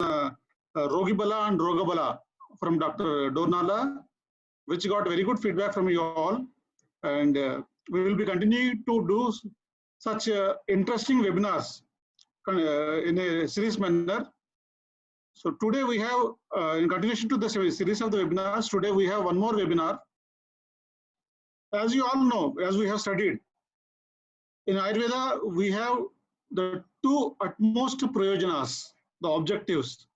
Rogibala and Rogabala from Dr. Dornala, which got very good feedback from you all. And we will be continuing to do such interesting webinars in a series manner. So today we have, in continuation to the series of the webinars, today we have one more webinar. As you all know, as we have studied, in Ayurveda, we have the two utmost prayojanas, the objectives.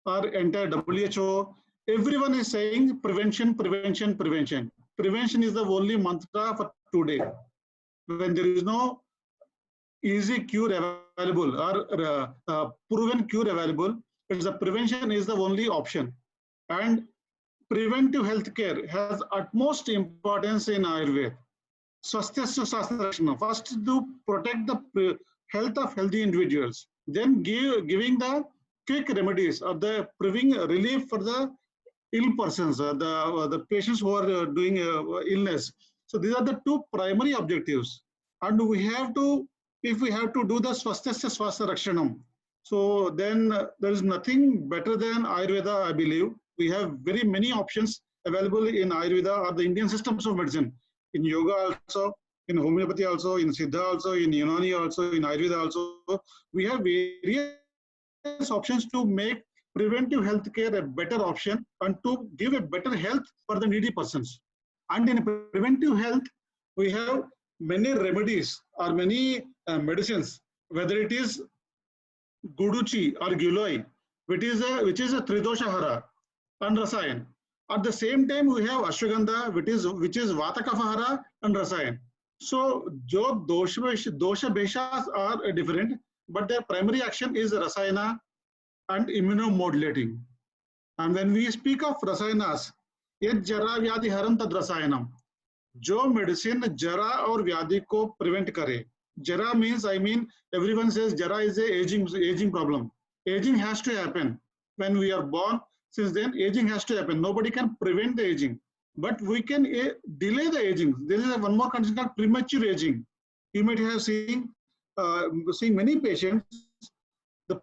Our entire WHO, everyone is saying prevention, prevention, prevention. Prevention is the only mantra for today. When there is no easy cure available or proven cure available, it's the prevention is the only option. And preventive healthcare has utmost importance in Ayurveda. Swasthya Shastra Rakshana, first to protect the health of healthy individuals, then giving the quick remedies or the providing relief for the ill persons, the patients who are doing illness. So these are the two primary objectives. And we have to, if we have to do the Swasthya Shastra Rakshanam, so then there is nothing better than Ayurveda, I believe. We have very many options available in Ayurveda or the Indian systems of medicine. In yoga also, in homeopathy also, in Siddha also, in Unani also, in Ayurveda also. We have various options to make preventive healthcare a better option and to give a better health for the needy persons. And in preventive health, we have many remedies or many medicines, whether it is Guduchi or Giloi, which is a Tridosha Hara and Rasayan. At the same time, we have Ashwagandha, which is Vata Kapha Hara and Rasayan. So, dosha beshas are different, but their primary action is Rasayana and immunomodulating. And when we speak of Rasayanas, yet jara vyadhi haram tad rasayanam. जो medicine जरा और व्याधि को prevent करे. Jara means, I mean, everyone says jara is a aging problem. Aging has to happen when we are born. Since then, aging has to happen. Nobody can prevent the aging, but we can delay the aging. There is one more condition called premature aging. You might have seen many patients. The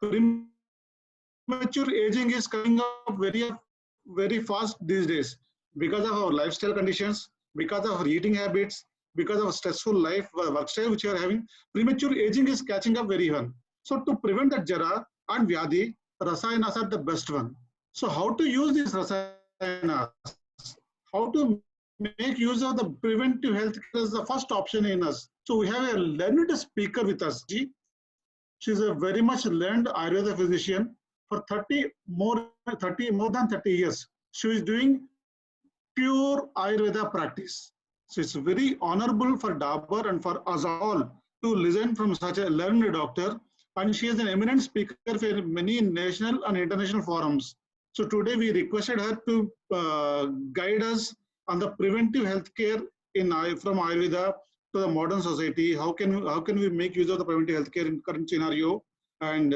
premature aging is coming up very fast these days because of our lifestyle conditions, because of our eating habits, because of a stressful life, work style which you are having. Premature aging is catching up very well. So to prevent that jara and vyadhi, rasayanas are the best one. So how to use these rasayanas? How to make use of the preventive health is the first option in us. So we have a learned speaker with us. She is a very much learned Ayurveda physician. For more than 30 years, she is doing pure Ayurveda practice. So it's very honorable for Dabur and for us all to listen from such a learned doctor. And she is an eminent speaker for many national and international forums. So today we requested her to guide us on the preventive healthcare from Ayurveda to the modern society. How can we make use of the preventive healthcare in current scenario? And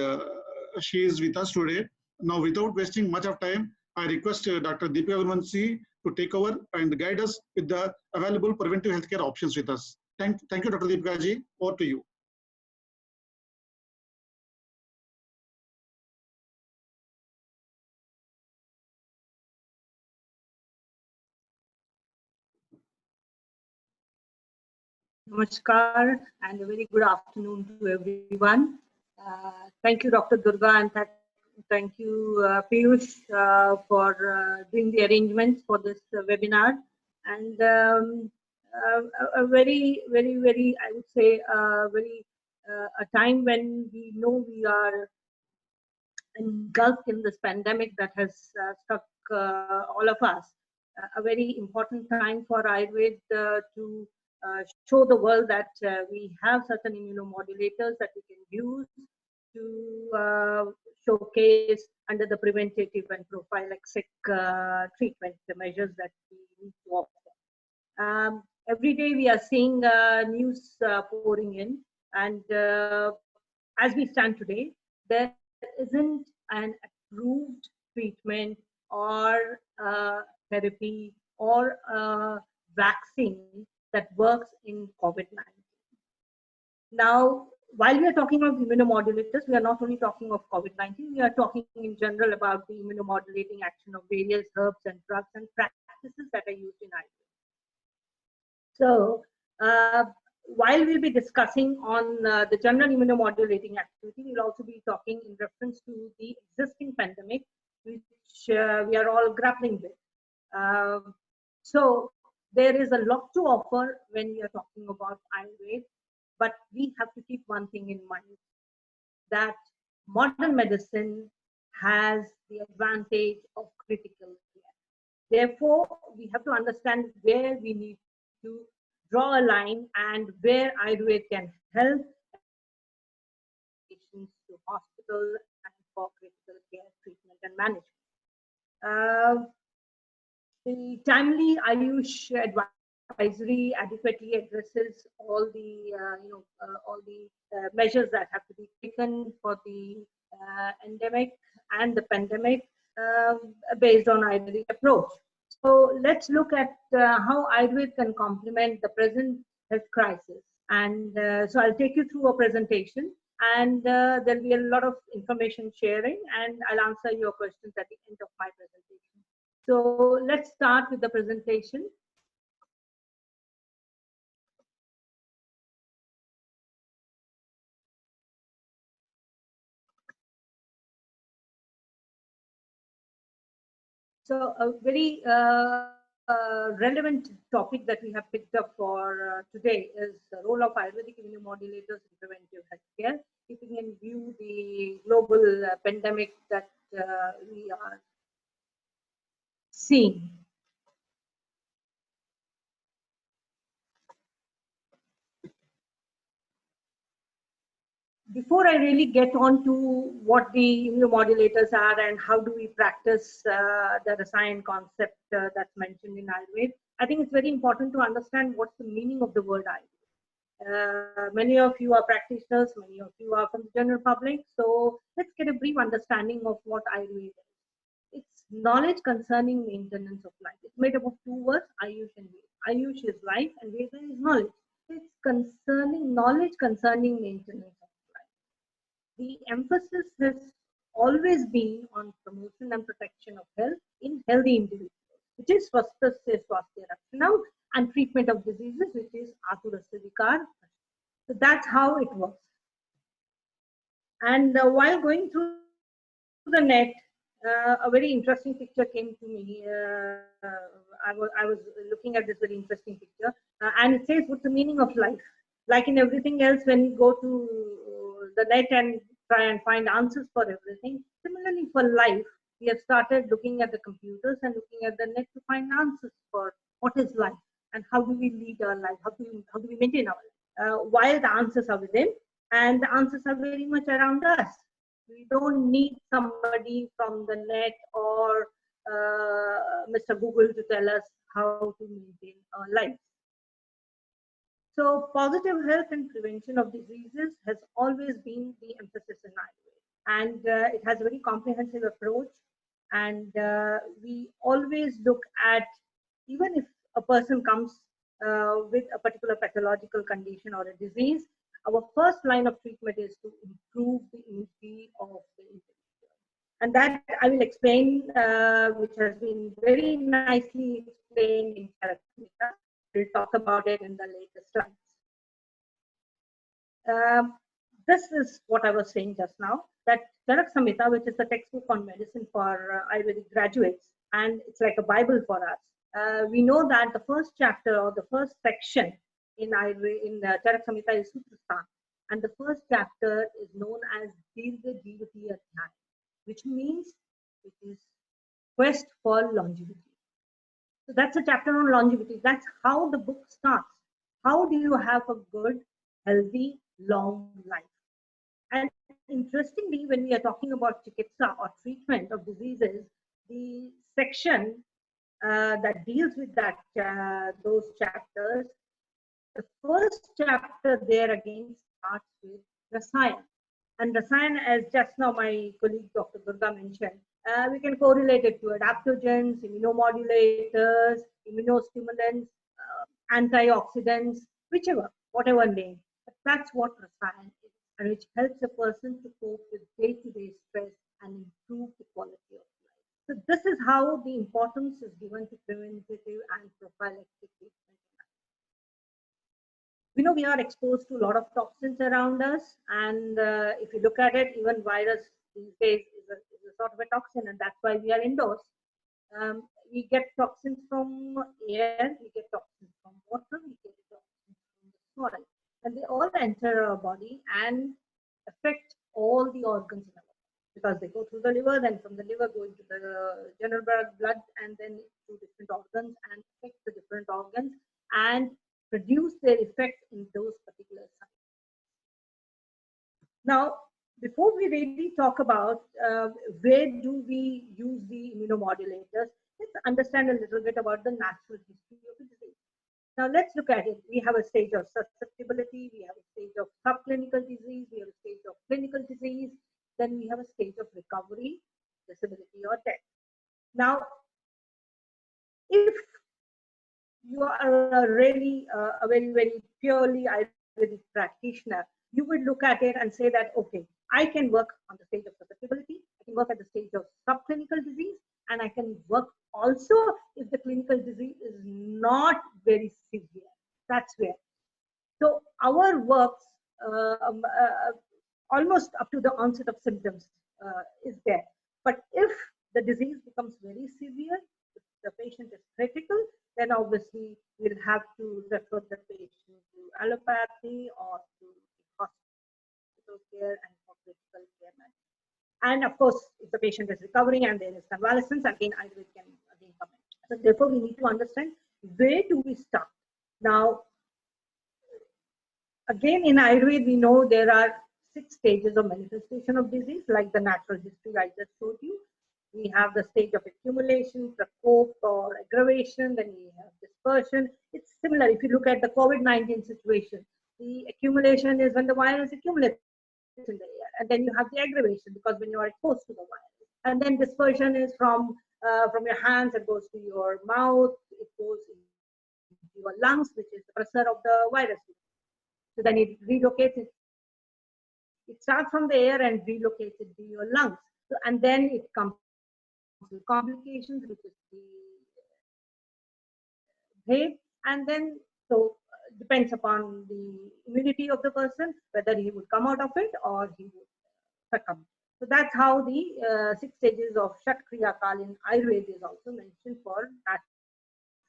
she is with us today. Now, without wasting much of time, I request Dr. Deepika Gurvanshi to take over and guide us with the available preventive healthcare options with us. Thank you, Dr. Deepika ji. Over to you. Namaskar and a very good afternoon to everyone. Thank you, Dr. Durga, and thank you, Piyush, for doing the arrangements for this webinar. And a very, I would say, a time when we know we are engulfed in this pandemic that has struck all of us. A very important time for Ayurveda to show the world that we have certain immunomodulators that we can use to showcase under the preventative and prophylactic treatment, the measures that we need to offer. Every day we are seeing news pouring in, and as we stand today, there isn't an approved treatment or therapy or vaccine that works in COVID-19. Now, while we are talking of immunomodulators, we are not only talking of COVID-19, we are talking in general about the immunomodulating action of various herbs and drugs and practices that are used in Ayurveda. So, while we'll be discussing on the general immunomodulating activity, we'll also be talking in reference to the existing pandemic, which we are all grappling with. So, there is a lot to offer when we are talking about Ayurveda, but we have to keep one thing in mind, that modern medicine has the advantage of critical care. Therefore, we have to understand where we need to draw a line and where Ayurveda can help patients to hospital and for critical care treatment and management. The timely Ayush advisory adequately addresses all the measures that have to be taken for the endemic and the pandemic based on Ayurvedic approach. So let's look at how Ayurveda can complement the present health crisis. And so I'll take you through a presentation, and there'll be a lot of information sharing, and I'll answer your questions at the end of my presentation. So let's start with the presentation. So a very relevant topic that we have picked up for today is the role of Ayurvedic immunomodulators in preventive healthcare, keeping in view the global pandemic that we are seeing. Before I really get on to what the immunomodulators are and how do we practice the Rasayan concept that's mentioned in Ayurveda, I think it's very important to understand what's the meaning of the word Ayurveda. Many of you are practitioners, many of you are from the general public, so let's get a brief understanding of what Ayurveda is. It's knowledge concerning maintenance of life. It's made up of two words, Ayush and Veda. Ayush is life and Veda is knowledge. It's concerning knowledge concerning maintenance. The emphasis has always been on promotion and protection of health in healthy individuals, which is Swasthasya Swasthya Rakshana, and treatment of diseases, which is Aturasya Vikar. So that's how it works. And while going through the net, a very interesting picture came to me. I was looking at this very interesting picture, and it says, what's the meaning of life? Like in everything else, when you go to the net and try and find answers for everything, similarly for life, we have started looking at the computers and looking at the net to find answers for what is life and how do we lead our life, how do we maintain our life, while the answers are within and the answers are very much around us. We don't need somebody from the net or Mr. Google to tell us how to maintain our lives. So positive health and prevention of diseases has always been the emphasis in Ayurveda, and it has a very comprehensive approach. And we always look at, even if a person comes with a particular pathological condition or a disease, our first line of treatment is to improve the immunity of the individual. And that I will explain, which has been very nicely explained in Charak Samhita. We'll talk about it in the later slides. This is what I was saying just now, that Charak Samhita, which is the textbook on medicine for Ayurvedic graduates, and it's like a Bible for us. We know that the first chapter or the first section in Charak Samhita is Sutrasthan, and the first chapter is known as Dirgha Jivati Adhyay, which means it is quest for longevity. So that's a chapter on longevity. That's how the book starts. How do you have a good, healthy, long life? And interestingly, when we are talking about chikitsa or treatment of diseases, the section that deals with that those chapters, the first chapter there again starts with Rasayan. And Rasayan, as just now my colleague Dr. Durga mentioned, we can correlate it to adaptogens, immunomodulators, immunostimulants, antioxidants, whatever name. But that's what Rasayan is, and which helps a person to cope with day-to-day stress and improve the quality of life. So this is how the importance is given to preventative and prophylactic treatment. We know we are exposed to a lot of toxins around us, and if you look at it, even virus these days is a sort of a toxin, and that's why we are indoors. We get toxins from air, we get toxins from water, we get toxins from the soil, and they all enter our body and affect all the organs in our body, because they go through the liver, then from the liver go into the general blood, and then to different organs and affect the different organs and produce their effect in those particular sites. Now, before we really talk about where do we use the immunomodulators, let's understand a little bit about the natural history of the disease. Now, let's look at it. We have a stage of susceptibility, we have a stage of subclinical disease, we have a stage of clinical disease, then we have a stage of recovery, disability, or death. Now, if you are really a very purely Ayurvedic practitioner, you would look at it and say that, okay, I can work on the stage of susceptibility, I can work at the stage of subclinical disease, and I can work also if the clinical disease is not very severe. That's where. So our works almost up to the onset of symptoms is there. But if the disease becomes very severe, if the patient is critical, then obviously we'll have to refer the patient to allopathy or to hospital care and for critical care management. And of course, if the patient is recovering and there is convalescence, again, Ayurveda can again come in. So therefore, we need to understand where do we start. Now, again, in Ayurveda, we know there are 6 stages of manifestation of disease, like the natural history I just showed you. We have the stage of accumulation, prakop or aggravation, then we have dispersion. It's similar. If you look at the COVID-19 situation, the accumulation is when the virus accumulates in the air, and then you have the aggravation because when you are exposed to the virus. And then dispersion is from your hands, it goes to your mouth, it goes into your lungs, which is the pressure of the virus. So then it relocates it. It starts from the air and relocates it to your lungs. So, and then it comes to complications, which is the brain. And then, so depends upon the immunity of the person, whether he would come out of it or he would succumb. So that's how the 6 stages of Shat Kriya Kal in Ayurveda is also mentioned for natural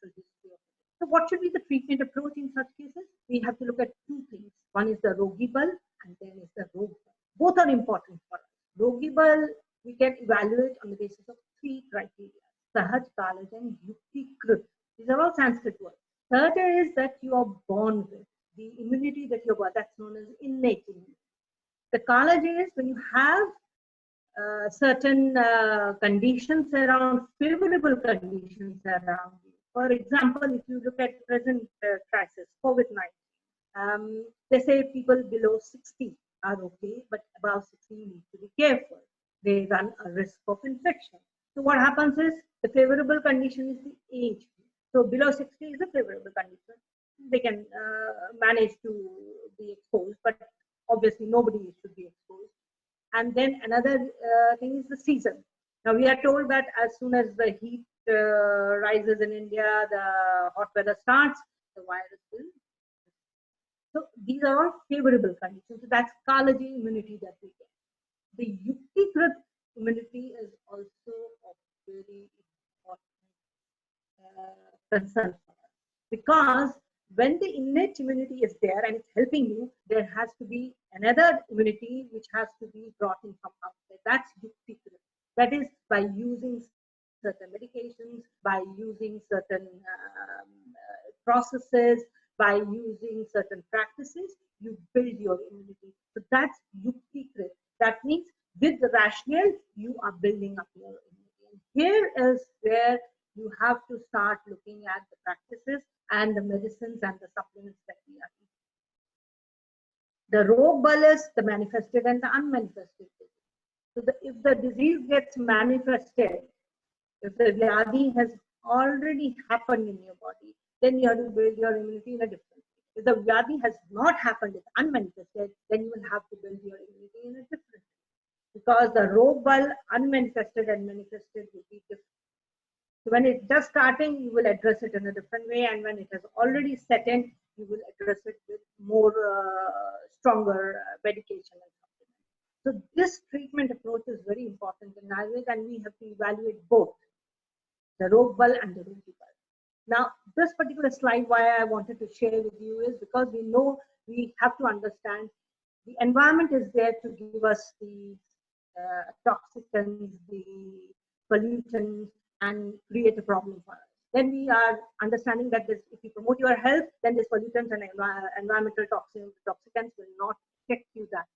history. So what should be the treatment approach in such cases? We have to look at 2 things. One is the Rogi Bal and then is the Rog Bal. Both are important for us. Rogi Bal we can evaluate on the basis of 3 criteria: Sahaj, Kalaj, and Yukti Krit. These are all Sanskrit words. Third is that you are born with the immunity that you're born. That's known as innate immunity. The Kalaj is when you have certain conditions around, favorable conditions around you. For example, if you look at present crisis, COVID-19, they say people below 60 are okay, but above 60 need to be careful. They run a risk of infection. So what happens is the favorable condition is the age. So below 60 is a favorable condition. They can manage to be exposed, but obviously nobody should be exposed. And then another thing is the season. Now we are told that as soon as the heat rises in India, the hot weather starts, the virus will. So these are all favorable conditions. So that's Kalaji immunity that we get. The Yuktikrit immunity is also of very important concern for us, because when the innate immunity is there and it's helping you, there has to be another immunity which has to be brought in from outside. That's Yuktikrit. That is by using certain medications, by using certain processes, by using certain practices, you build your immunity. So that's Yuktikrit. That means with the rationale, you are building up your immunity. And here is where you have to start looking at the practices and the medicines and the supplements that we are The rog is the manifested and the unmanifested. So if the disease gets manifested, if the vyadhi has already happened in your body, then you have to build your immunity in a different way. If the vyadhi has not happened, it's unmanifested, then you will have to build your immunity in a different way. Because the rog unmanifested and manifested will be different. So when it's just starting, you will address it in a different way, and when it has already set in, you will address it with more stronger medication and supplements. So this treatment approach is very important in Ayurveda, and we have to evaluate both the rog and the rogi bal. Now, this particular slide, why I wanted to share with you is because we know we have to understand the environment is there to give us the toxicants, the pollutants, and create a problem for us. Then we are understanding that this, if you promote your health, then these pollutants and environmental toxicants will not affect you that much.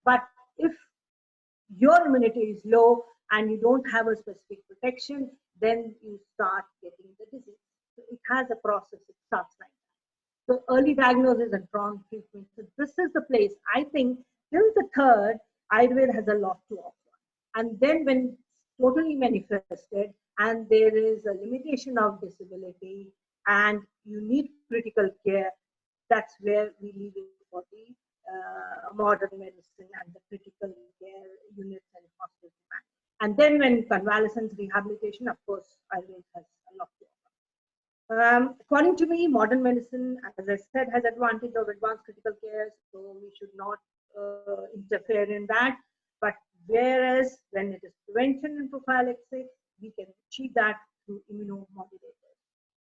But if your immunity is low and you don't have a specific protection, then you start getting the disease. So it has a process, it starts like that. So early diagnosis and prompt treatment. So this is the place, I think, till the third, Ayurveda has a lot to offer. And then when it's totally manifested and there is a limitation of disability and you need critical care, that's where we leave it for the modern medicine and the critical care units and hospitals. And then when convalescence, rehabilitation, of course, Ayurveda has a lot to offer. According to me, modern medicine, as I said, has advantage of advanced critical care, so we should not interfere in that. But whereas when it is prevention and prophylaxis, we can achieve that through immunomodulators.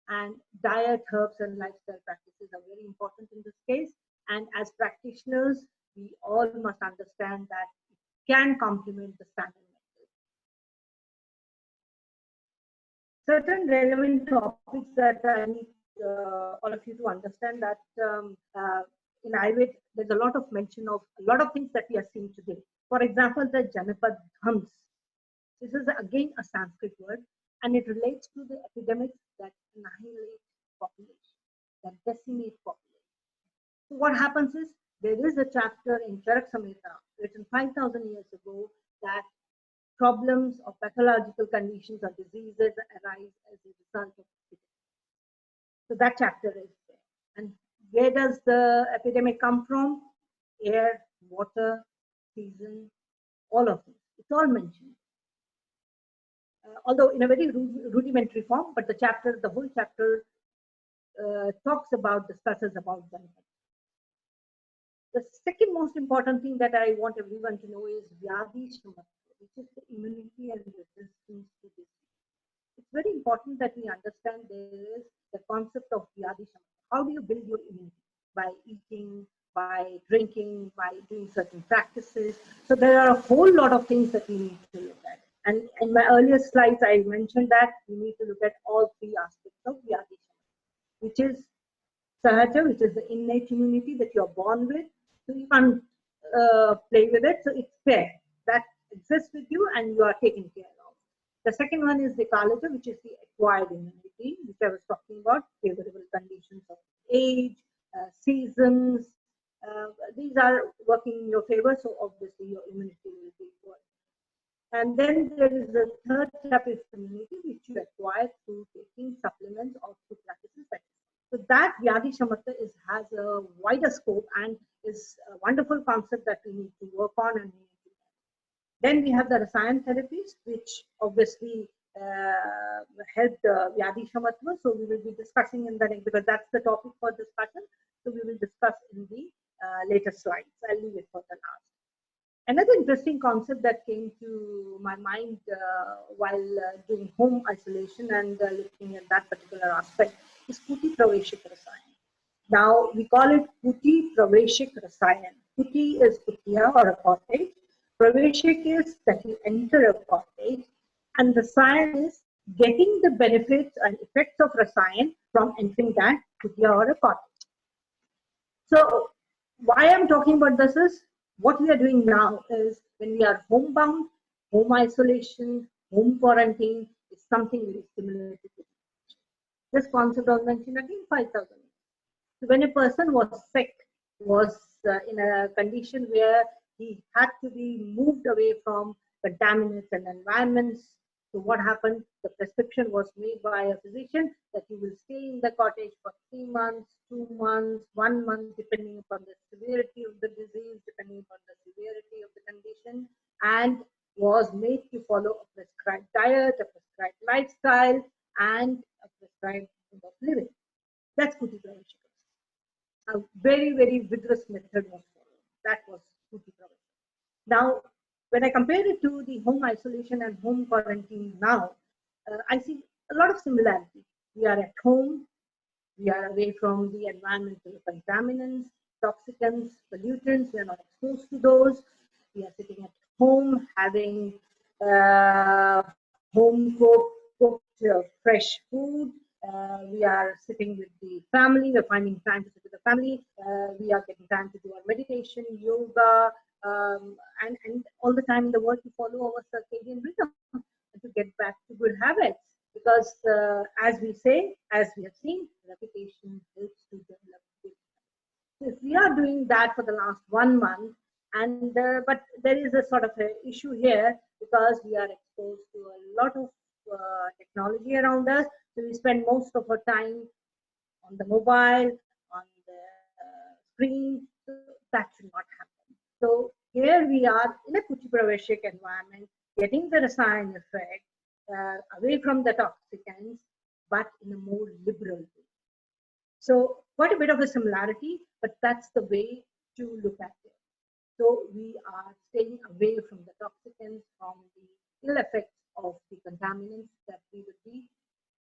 And diet, herbs, and lifestyle practices are very important in this case. And as practitioners, we all must understand that it can complement the standard method. Certain relevant topics that I need all of you to understand that in Ayurveda, there's a lot of mention of a lot of things that we are seeing today. For example, the Janapad Dhams. This is again a Sanskrit word, and it relates to the epidemics that annihilate population, that decimate population. So what happens is, there is a chapter in Charak Samhita written 5,000 years ago that problems or pathological conditions or diseases arise as a result of epidemic. So that chapter is there. And where does the epidemic come from? Air, water, season, all of this. It's all mentioned. Although in a very rudimentary form, but the whole chapter discusses about them. The second most important thing that I want everyone to know is Vyadhi Shamatva, which is the immunity and resistance to disease. It's very important that we understand there is the concept of Vyadhi Shamatva. How do you build your immunity? By eating, by drinking, by doing certain practices. So there are a whole lot of things that we need to look at. And in my earlier slides, I mentioned that we need to look at all three aspects of Vyadhi Shamatva, which is Sahaja, which is the innate immunity that you're born with. So you can't play with it. So it's fair. That exists with you and you are taken care of. The second one is the Kalaja, which is the acquired immunity, which I was talking about, favorable conditions of age, seasons. These are working in your favor, so obviously your immunity will be good. And then there is the third type of immunity, which you acquire through taking supplements or through practices. So that Vyadhi Shamatva has a wider scope and is a wonderful concept that we need to work on. And then we have the Rasayan therapies, which obviously help the Vyadhi Shamatva. So we will be discussing in the next, because that's the topic for discussion. So we will discuss in the later slides. I'll leave it for the last. Another interesting concept that came to my mind while doing home isolation and looking at that particular aspect is Kuti Praveshik Rasayan. Now we call it Kuti Praveshik Rasayan. Kuti is Kutiya or a cottage. Praveshik is that you enter a cottage, and Rasayan is getting the benefits and effects of Rasayan from entering that Kutiya or a cottage. So why I'm talking about this is, what we are doing now is when we are homebound, home isolation, home quarantine is something very similar to this. This concept was mentioned again 5,000 years. So when a person was sick, was in a condition where he had to be moved away from contaminants and environments. So what happened? The prescription was made by a physician that you will stay in the cottage for 3 months, 2 months, 1 month, depending upon the severity of the disease, depending upon the severity of the condition, and was made to follow a prescribed diet, a prescribed lifestyle, and a prescribed mode of living. That's Kuti Praveshika. A very, very vigorous method was followed. That was Kuti Praveshika. Now, when I compare it to the home isolation and home quarantine now, I see a lot of similarity. We are at home, we are away from the environmental contaminants, toxicants, pollutants, we are not exposed to those. We are sitting at home having home cooked fresh food. We are sitting with the family, we're finding time to sit with the family. We are getting time to do our meditation, yoga, and all the time in the world to follow our circadian rhythm and to get back to good habits. Because as we say, as we have seen, repetition helps to develop good habits. So if we are doing that for the last 1 month, and but there is a sort of an issue here because we are exposed to a lot of technology around us. So we spend most of our time on the mobile, on the screen. So that should not happen. So here we are in a Kuti Praveshik environment, getting the Rasayan effect away from the toxicants, but in a more liberal way. So quite a bit of a similarity, but that's the way to look at it. So we are staying away from the toxicants, from the ill effects of the contaminants that we would be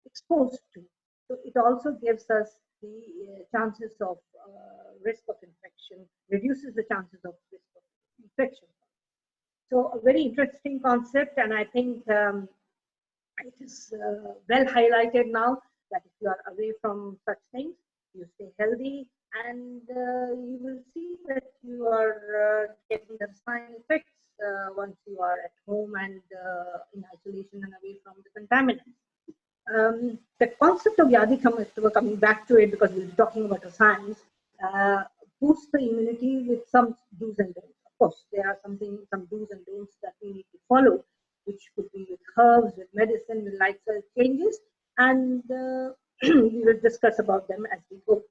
exposed to. So it also gives us the chances of risk of infection, reduces the chances of risk of infection. So a very interesting concept, and I think it is well highlighted now that if you are away from such things, you stay healthy, and you will see that you are getting the sign effects once you are at home and in isolation and away from the contaminants. The concept of Yadikam, we're coming back to it because we'll be talking about the science, boosts the immunity with some do's and don'ts. Of course, there are some do's and don'ts that we need to follow, which could be with herbs, with medicine, with lifestyle changes, and we will discuss about them as we go.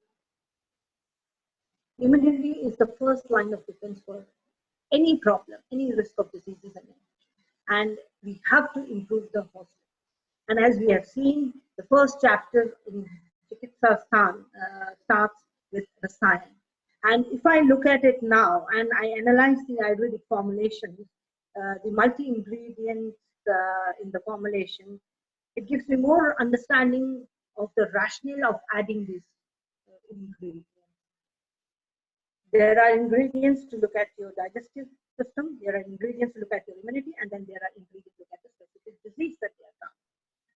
Immunity is the first line of defense for any problem, any risk of diseases and we have to improve the host. And as we have seen, the first chapter in Chikitsa starts with Rasayan. And if I look at it now and I analyze the Ayurvedic formulations, the multi-ingredients in the formulation, it gives me more understanding of the rationale of adding these ingredients. There are ingredients to look at your digestive system, there are ingredients to look at your immunity, and then there are ingredients to look at the specific disease that they are done.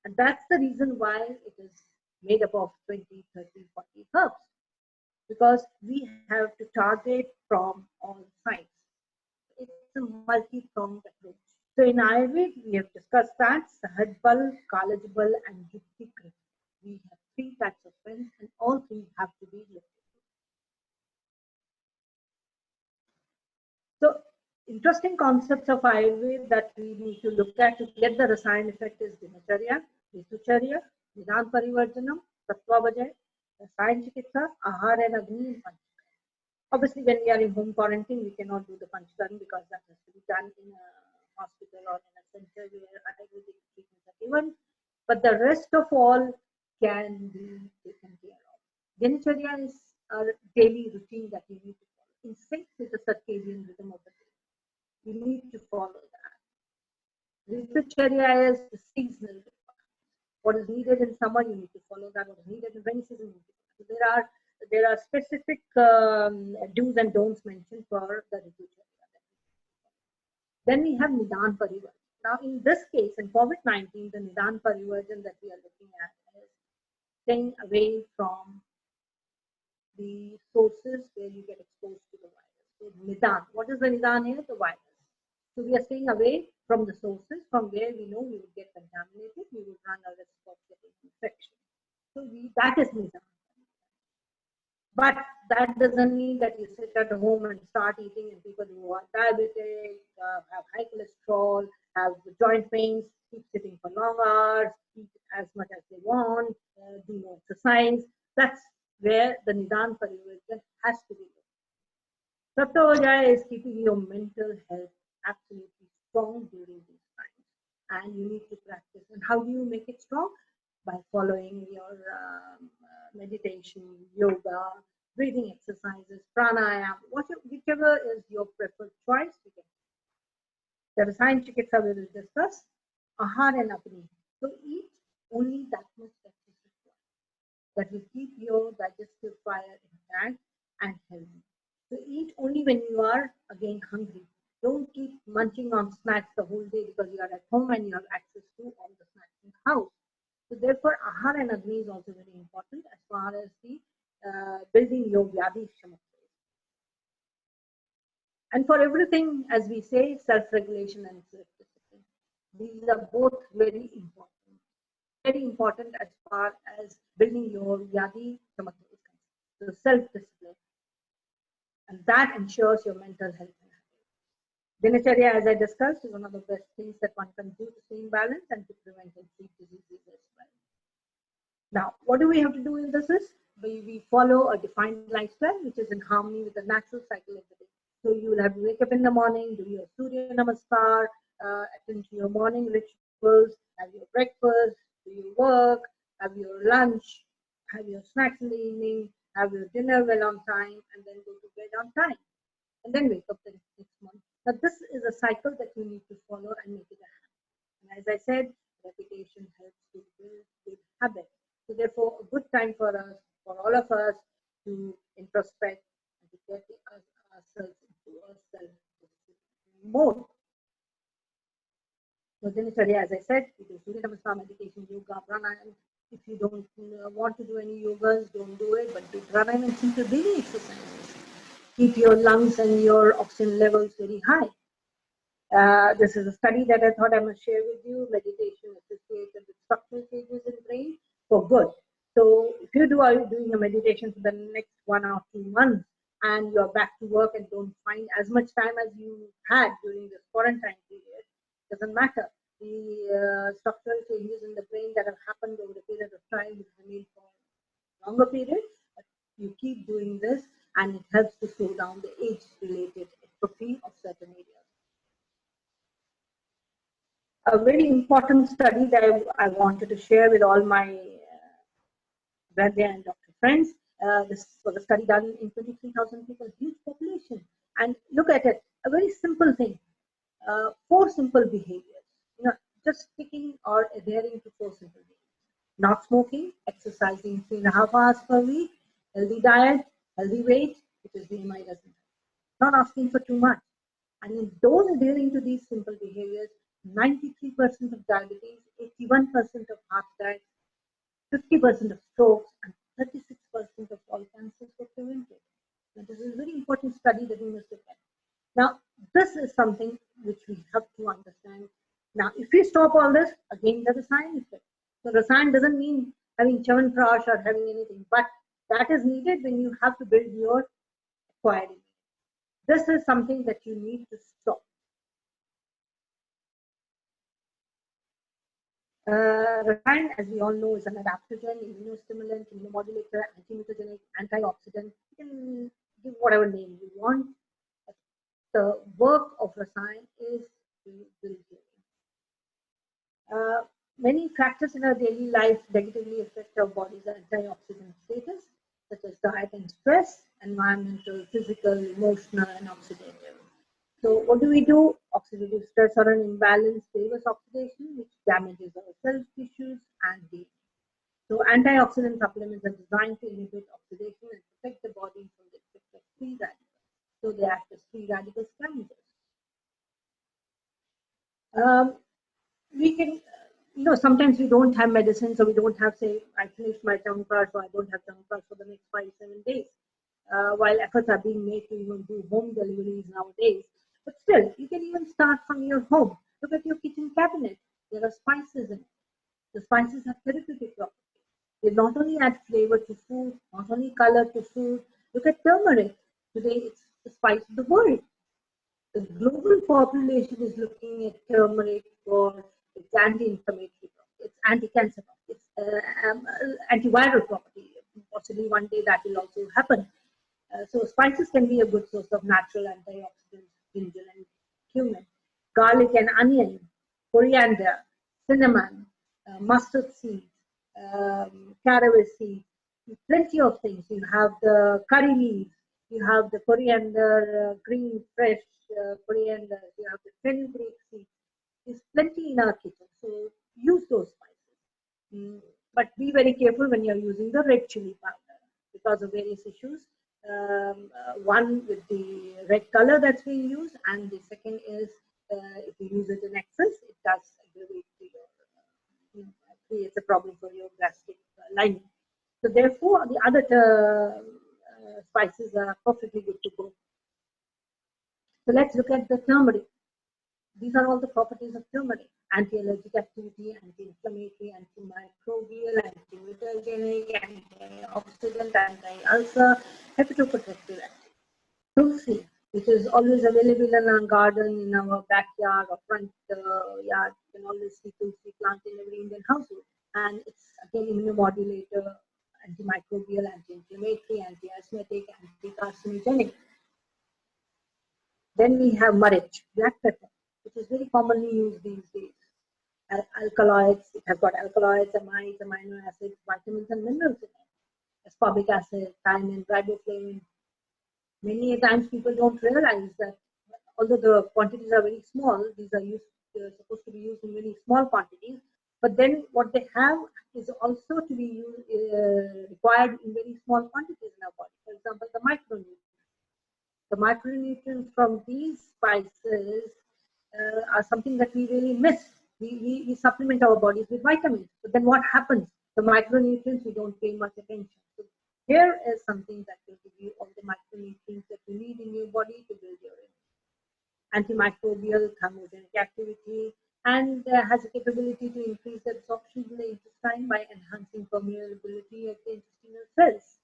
And that's the reason why it is made up of 20, 30, 40 herbs, because we have to target from all sides. It's a multi-pronged approach. So in Ayurveda, we have discussed that Sahajbal, Kalajbal, and Yuktikrit. We have 3 types of strength, and all 3 have to be looked at. So interesting concepts of Ayurveda that we need to look at to get the Rasayan effect is Dinacharya, Ritucharya, Nidan Parivarjanam, Tattva Vajay, Rasayan Chikitsa, Ahar and Agni, and Panchakaram. Obviously, when we are in home quarantine, we cannot do the Panchakaram because that has to be done in a hospital or in a center where Ayurvedic treatments are given. But the rest of all can be taken care of. Dinacharya is a daily routine that we need to follow in sync with the circadian rhythm of the day. We need to follow that. Ritucharya is the seasonal requirement. What is needed in summer, you need to follow that. What is needed in rainy season, you need to follow. So there are specific do's and don'ts mentioned for the Ritucharya. Then we have Nidan Parivarjan. Now, in this case, in COVID-19, the Nidan Parivarjan that we are looking at is staying away from the sources where you get exposed to the virus. So Nidan, what is the Nidan here? The virus. So we are staying away from the sources from where we know we will get contaminated, we will run a risk of getting infection. So that is Nidan. But that doesn't mean that you sit at home and start eating, and people who are diabetic, have high cholesterol, have joint pains, keep sitting for long hours, eat as much as they want, do no exercise. That's where the Nidan Parivartan has to be. Satta Ojaya is keeping your mental health absolutely strong during these times. And you need to practice. And how do you make it strong? By following your meditation, yoga, breathing exercises, pranayama, whichever is your preferred choice. You can. The Rasayan Chikitsa we will discuss. Ahar and Agni. So eat only that much that is required. That will keep your digestive fire intact and healthy. So eat only when you are again hungry. Don't keep munching on snacks the whole day because you are at home and you have access to all the snacks in the house. So therefore, Ahar and Agni is also very important as far as the building your Vyadhi Kshamata. And for everything, as we say, self-regulation and self-discipline. These are both very important. Very important as far as building your Vyadhi Kshamata is concerned. So self-discipline. And that ensures your mental health. Dinacharya, as I discussed, is one of the best things that one can do to stay in balance and to prevent and treat diseases as well. Now, what do we have to do in this? We follow a defined lifestyle which is in harmony with the natural cycle of the day. So you will have to wake up in the morning, do your Surya Namaskar, attend to your morning rituals, have your breakfast, do your work, have your lunch, have your snacks in the evening, have your dinner well on time, and then go to bed on time, and then wake up the next morning. Now, this is a cycle that you need to follow and make it a habit. And as I said, repetition helps to build good habits. So therefore, a good time for us, for all of us, to introspect and to get ourselves into a self-discipline mode. So Dinacharya, as I said, you do Surya Namaskar, meditation, yoga, pranayama. If you don't want to do any yogas, don't do it, but do pranayama and simple breathing exercises. Keep your lungs and your oxygen levels very high. This is a study that I thought I must share with you. Meditation associated with structural changes in brain for good. So if you are doing a meditation for the next 1 or 2 months and you're back to work and don't find as much time as you had during this quarantine period, doesn't matter. The structural changes in the brain that have happened over a period of time will remain for a longer period. But you keep doing this and it helps to slow down the age-related atrophy of certain areas. A very important study that I wanted to share with all my brother and doctor friends. This was a study done in 23,000 people, huge population. And look at it, a very simple thing. 4 simple behaviors. Just sticking or adhering to 4 simple behaviors. Not smoking, exercising 3.5 hours per week, healthy diet, healthy weight, which is BMI doesn't have. Not asking for too much. And in those adhering to these simple behaviors, 93% of diabetes, 81% of heart attacks, 50% of strokes, and 36% of all cancers were prevented. Now, this is a very important study that we must look at. Now, this is something which we have to understand. Now, if we stop all this, again, there's a sign effect. So, Rasayan doesn't mean having Chyawanprash or having anything, but that is needed when you have to build your acquired immunity. This is something that you need to stop. Rasayan, as we all know, is an adaptogen, immunostimulant, immunomodulator, anti-mutagenic, antioxidant. You can give whatever name you want. The work of Rasayan is to build healing. Many factors in our daily life negatively affect our body's antioxidant status, such as diet and stress, environmental, physical, emotional, and oxidative. So what do? Oxidative stress or an imbalance favors oxidation, which damages our cell tissues and DNA. So antioxidant supplements are designed to inhibit oxidation and protect the body from the effect of free radicals. So they act as free radical scavengers. We can, sometimes we don't have medicine, so we don't have, say, I finished my Chyawanprash, so I don't have Chyawanprash for the next 5-7 days. While efforts are being made to even do home deliveries nowadays. But still, you can even start from your home. Look at your kitchen cabinet. There are spices in it. The spices have therapeutic properties. They not only add flavor to food, not only color to food, Look at turmeric. Today, it's the spice of the world. The global population is looking at turmeric for its anti-inflammatory, its anti-cancer, its antiviral property. Possibly one day that will also happen. So spices can be a good source of natural antioxidants, ginger and cumin, garlic and onion, coriander, cinnamon, mustard seeds, caraway seeds, plenty of things. You have the curry leaves, you have the coriander, green fresh coriander, you have the fenugreek seeds. There's plenty in our kitchen, so use those spices. But be very careful when you're using the red chili powder because of various issues. One with the red color that's being used, and the second is if you use it in excess, it does aggravate your, creates a problem for your gastric lining. So therefore, the other spices are perfectly good to go. So let's look at the turmeric. These are all the properties of turmeric: anti-allergic activity, anti-inflammatory, antimicrobial, anti-mutagenic, antioxidant, anti-ulcer, hepatoprotective activity. Tulsi, which is always available in our garden, in our backyard or front yard. You can always see tulsi plant in every Indian household. And it's again immunomodulator, antimicrobial, anti-inflammatory, anti-asthmatic, anti-carcinogenic. Then we have marich, black pepper, which is very commonly used these days. Alkaloids, it has got alkaloids, amides, amino acids, vitamins and minerals in it. Ascorbic acid, thiamine, riboflavin. Many times people don't realize that although the quantities are very small, these are supposed to be used in very small quantities, but then what they have is also to be required in very small quantities in our body. For example, the micronutrients. The micronutrients from these spices are something that we really miss. We supplement our bodies with vitamins, but then what happens? The micronutrients, we don't pay much attention. So here is something that will give you all the micronutrients that you need in your body to build your immunity. Antimicrobial, thermogenic activity, and has a capability to increase absorption in the intestine by enhancing permeability of the intestinal cells.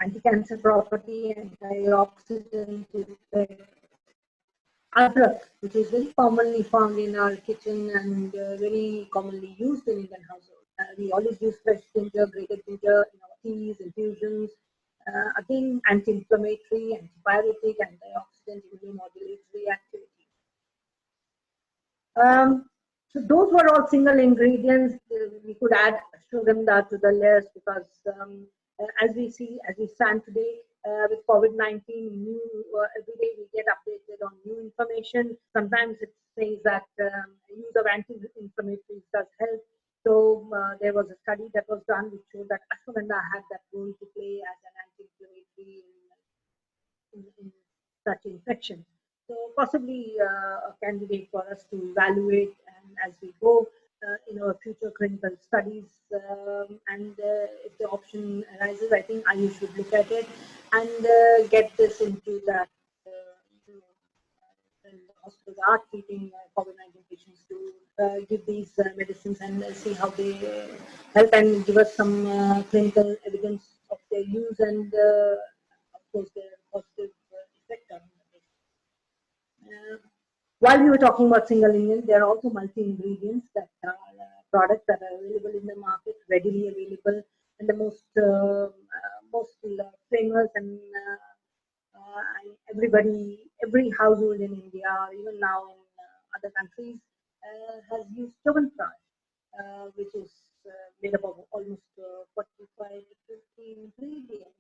Anti-cancer property, antioxidant effect. Adrak, which is very commonly found in our kitchen and very commonly used in Indian households. We always use fresh ginger, grated ginger in our teas, infusions. Again, anti-inflammatory, antipyretic, antioxidant, immunomodulatory activity. So those were all single ingredients. We could add ashwagandha to the list because as we stand today with COVID-19, every day we get updated on new information. Sometimes it says that use of anti-inflammatories does help. So there was a study that was done which showed that ashwagandha had that role to play as an anti-inflammatory in such infection. So possibly a candidate for us to evaluate and as we go in our future clinical studies, and if the option arises, I think you should look at it and get this into that. The hospitals are treating COVID-19 patients to give these medicines and see how they help and give us some clinical evidence of their use and of course their positive effect on the patient. While we were talking about single ingredient, there are also multi-ingredients that are products that are available in the market, readily available, and the most famous and every household in India, or even now in other countries, has used Chyawanprash, which is made up of almost 45 to 50 ingredients,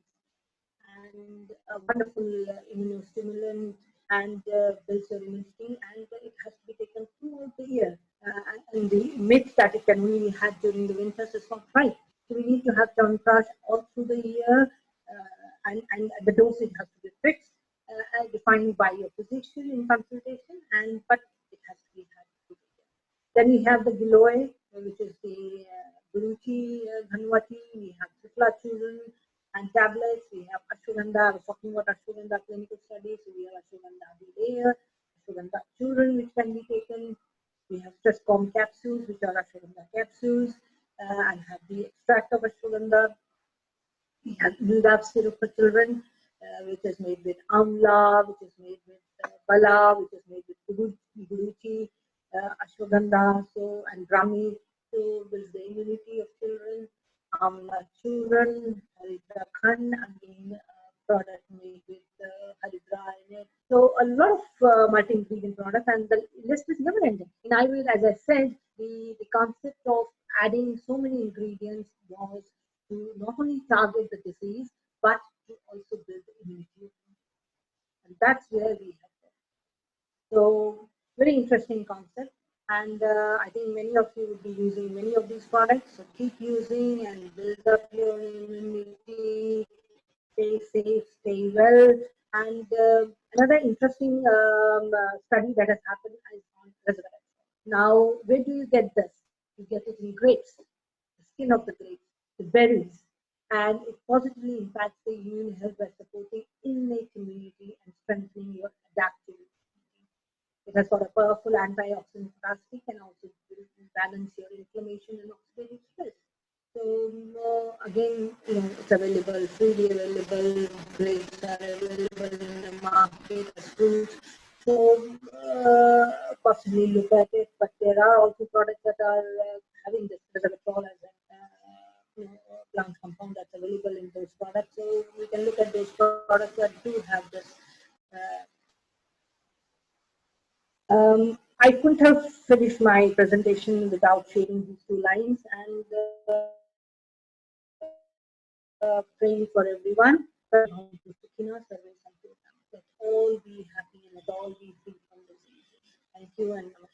and a wonderful immunostimulant, and builds your immunity, and it has to be taken throughout the year. And the myth that it can only be had during the winters is not right. So we need to have Chyawanprash all through the year, and the dosage has to be fixed, defined by your physician in consultation, but it has to be had through the year. Then we have the Giloy, which is the Guruchi Dhanwati. We have Tripla children and tablets. We have ashwagandha. I was talking about ashwagandha clinical studies. So we have ashwagandha layer, ashwagandha children, which can be taken. We have Stresscom capsules, which are ashwagandha capsules, and have the extract of ashwagandha. We have Gulab syrup for children, which is made with amla, which is made with bala, which is made with guduchi, ashwagandha, so and brahmi, to build the immunity of children. Amla children, haridra khand, again product made with haridra in it. So a lot of multi-ingredient products, and the list is never ending. In Ayurveda, as I said, the concept of adding so many ingredients was to not only target the disease, but to also build the immunity. And that's where we have it. So, very interesting concept. And I think many of you will be using many of these products. So, keep using and build up your immunity. Stay safe, stay well. And another interesting study that has happened is on resveratrol. Now, where do you get this? You get it in grapes, the skin of the grapes, the berries, and it positively impacts the immune health by supporting innate immunity and strengthening your adaptive immunity. It has got a powerful antioxidant capacity, can also balance your inflammation and oxidative stress. So again, it's available, freely available. Grapes are available in the market as fruits. So possibly look at it. But there are also products that are having this resveratrol as a plant compound that's available in those products. So we can look at those products that do have this. I couldn't have finished my presentation without sharing these two lines, and praying for everyone. Let all be happy and let all be free from disease. Thank you and namaskar.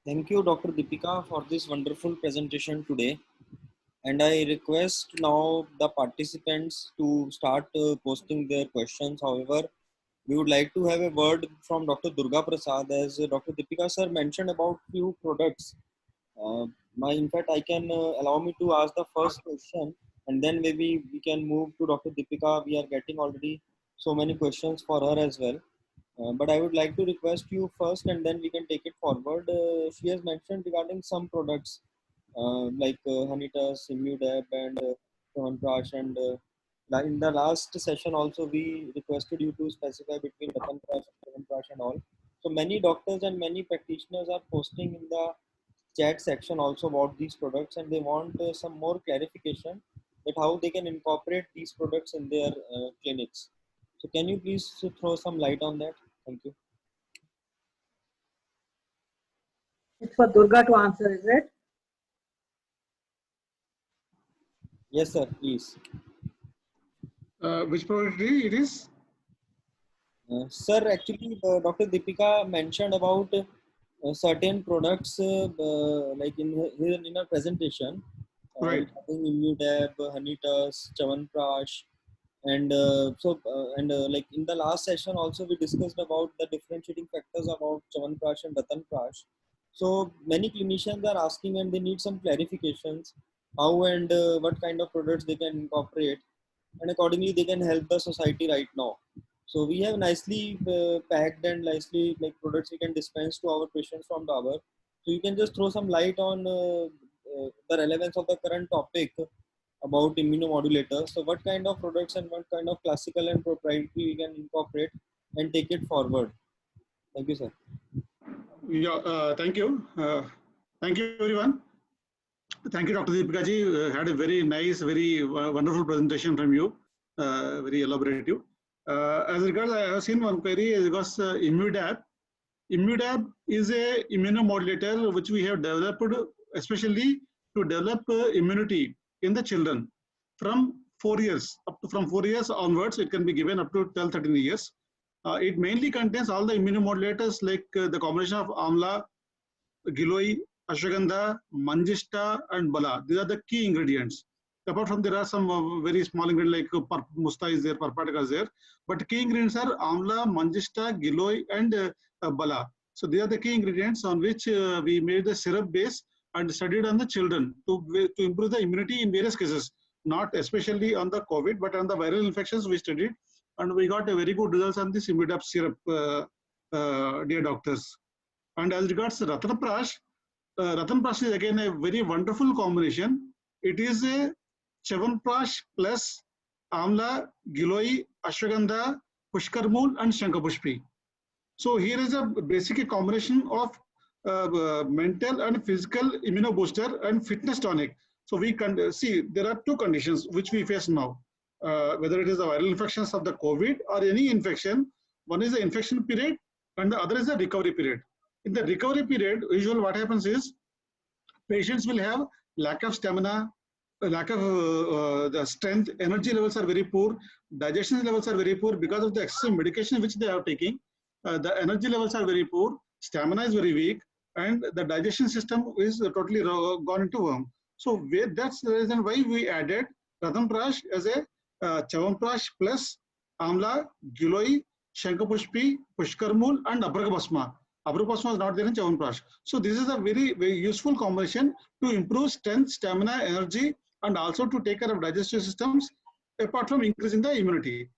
Thank you, Dr. Deepika, for this wonderful presentation today. And I request now the participants to start posting their questions. However, we would like to have a word from Dr. Durga Prasad, as Dr. Deepika sir mentioned about few products. In fact, I can allow me to ask the first question, and then maybe we can move to Dr. Deepika. We are getting already so many questions for her as well. But I would like to request you first, and then we can take it forward. She has mentioned regarding some products like Honitus, Imudep, and Chyawanprash. And in the last session also, we requested you to specify between Ratan Prash and Chyawanprash and all. So many doctors and many practitioners are posting in the chat section also about these products, and they want some more clarification that how they can incorporate these products in their clinics. So can you please throw some light on that? Thank you. It's for Durga to answer, is it? Yes, sir, please. Which product it is? Sir, actually, Dr. Deepika mentioned about certain products like in her presentation, Right. regarding Imudep, Honitus, Chyawanprash, and like in the last session also we discussed about the differentiating factors about Chyawanprash and Ratanprash. So many clinicians are asking and they need some clarifications how and what kind of products they can incorporate, and accordingly they can help the society right now. So we have nicely packed and nicely like products we can dispense to our patients from Dabur. So you can just throw some light on the relevance of the current topic about immunomodulators. So what kind of products and what kind of classical and proprietary we can incorporate and take it forward. Thank you, sir. Yeah, thank you, everyone. Thank you, Dr. Deepika ji. Had a very nice, very wonderful presentation from you, very elaborative. As regards, I have seen one query as regards Immudab. Immudab is a immunomodulator which we have developed especially to develop immunity in the children from 4 years, from 4 years onwards. It can be given up to 12, 13 years. It mainly contains all the immunomodulators like the combination of amla, Giloi, ashwagandha, manjista, and bala. These are the key ingredients. Apart from there are some very small ingredients like musta is there, parpataka is there. But key ingredients are amla, manjista, giloi, and bala. So these are the key ingredients on which we made the syrup base and studied on the children to improve the immunity in various cases. Not especially on the COVID, but on the viral infections we studied, and we got a very good results on this Immudab syrup, dear doctors. And as regards Ratanprash, Ratanprash is again a very wonderful combination. It is a Chyawanprash plus Amla, Giloi, Ashwagandha, Pushkarmul, and Shankapushpi. So here is a basic combination of mental and physical immunobooster and fitness tonic. So we can see there are two conditions which we face now. Whether it is the viral infections of the COVID or any infection, one is the infection period and the other is the recovery period. In the recovery period, usually what happens is patients will have lack of stamina, lack of the strength, energy levels are very poor, digestion levels are very poor because of the excessive medication which they are taking. The energy levels are very poor, stamina is very weak, and the digestion system is totally gone into worm. So that's the reason why we added Ratanprash as a Chyawanprash plus Amla, Giloi, Shankapushpi, Pushkarmul, and Abragabhasma. Abragabhasma is not there in Chyawanprash. So this is a very, very useful combination to improve strength, stamina, energy, and also to take care of digestive systems, apart from increasing the immunity.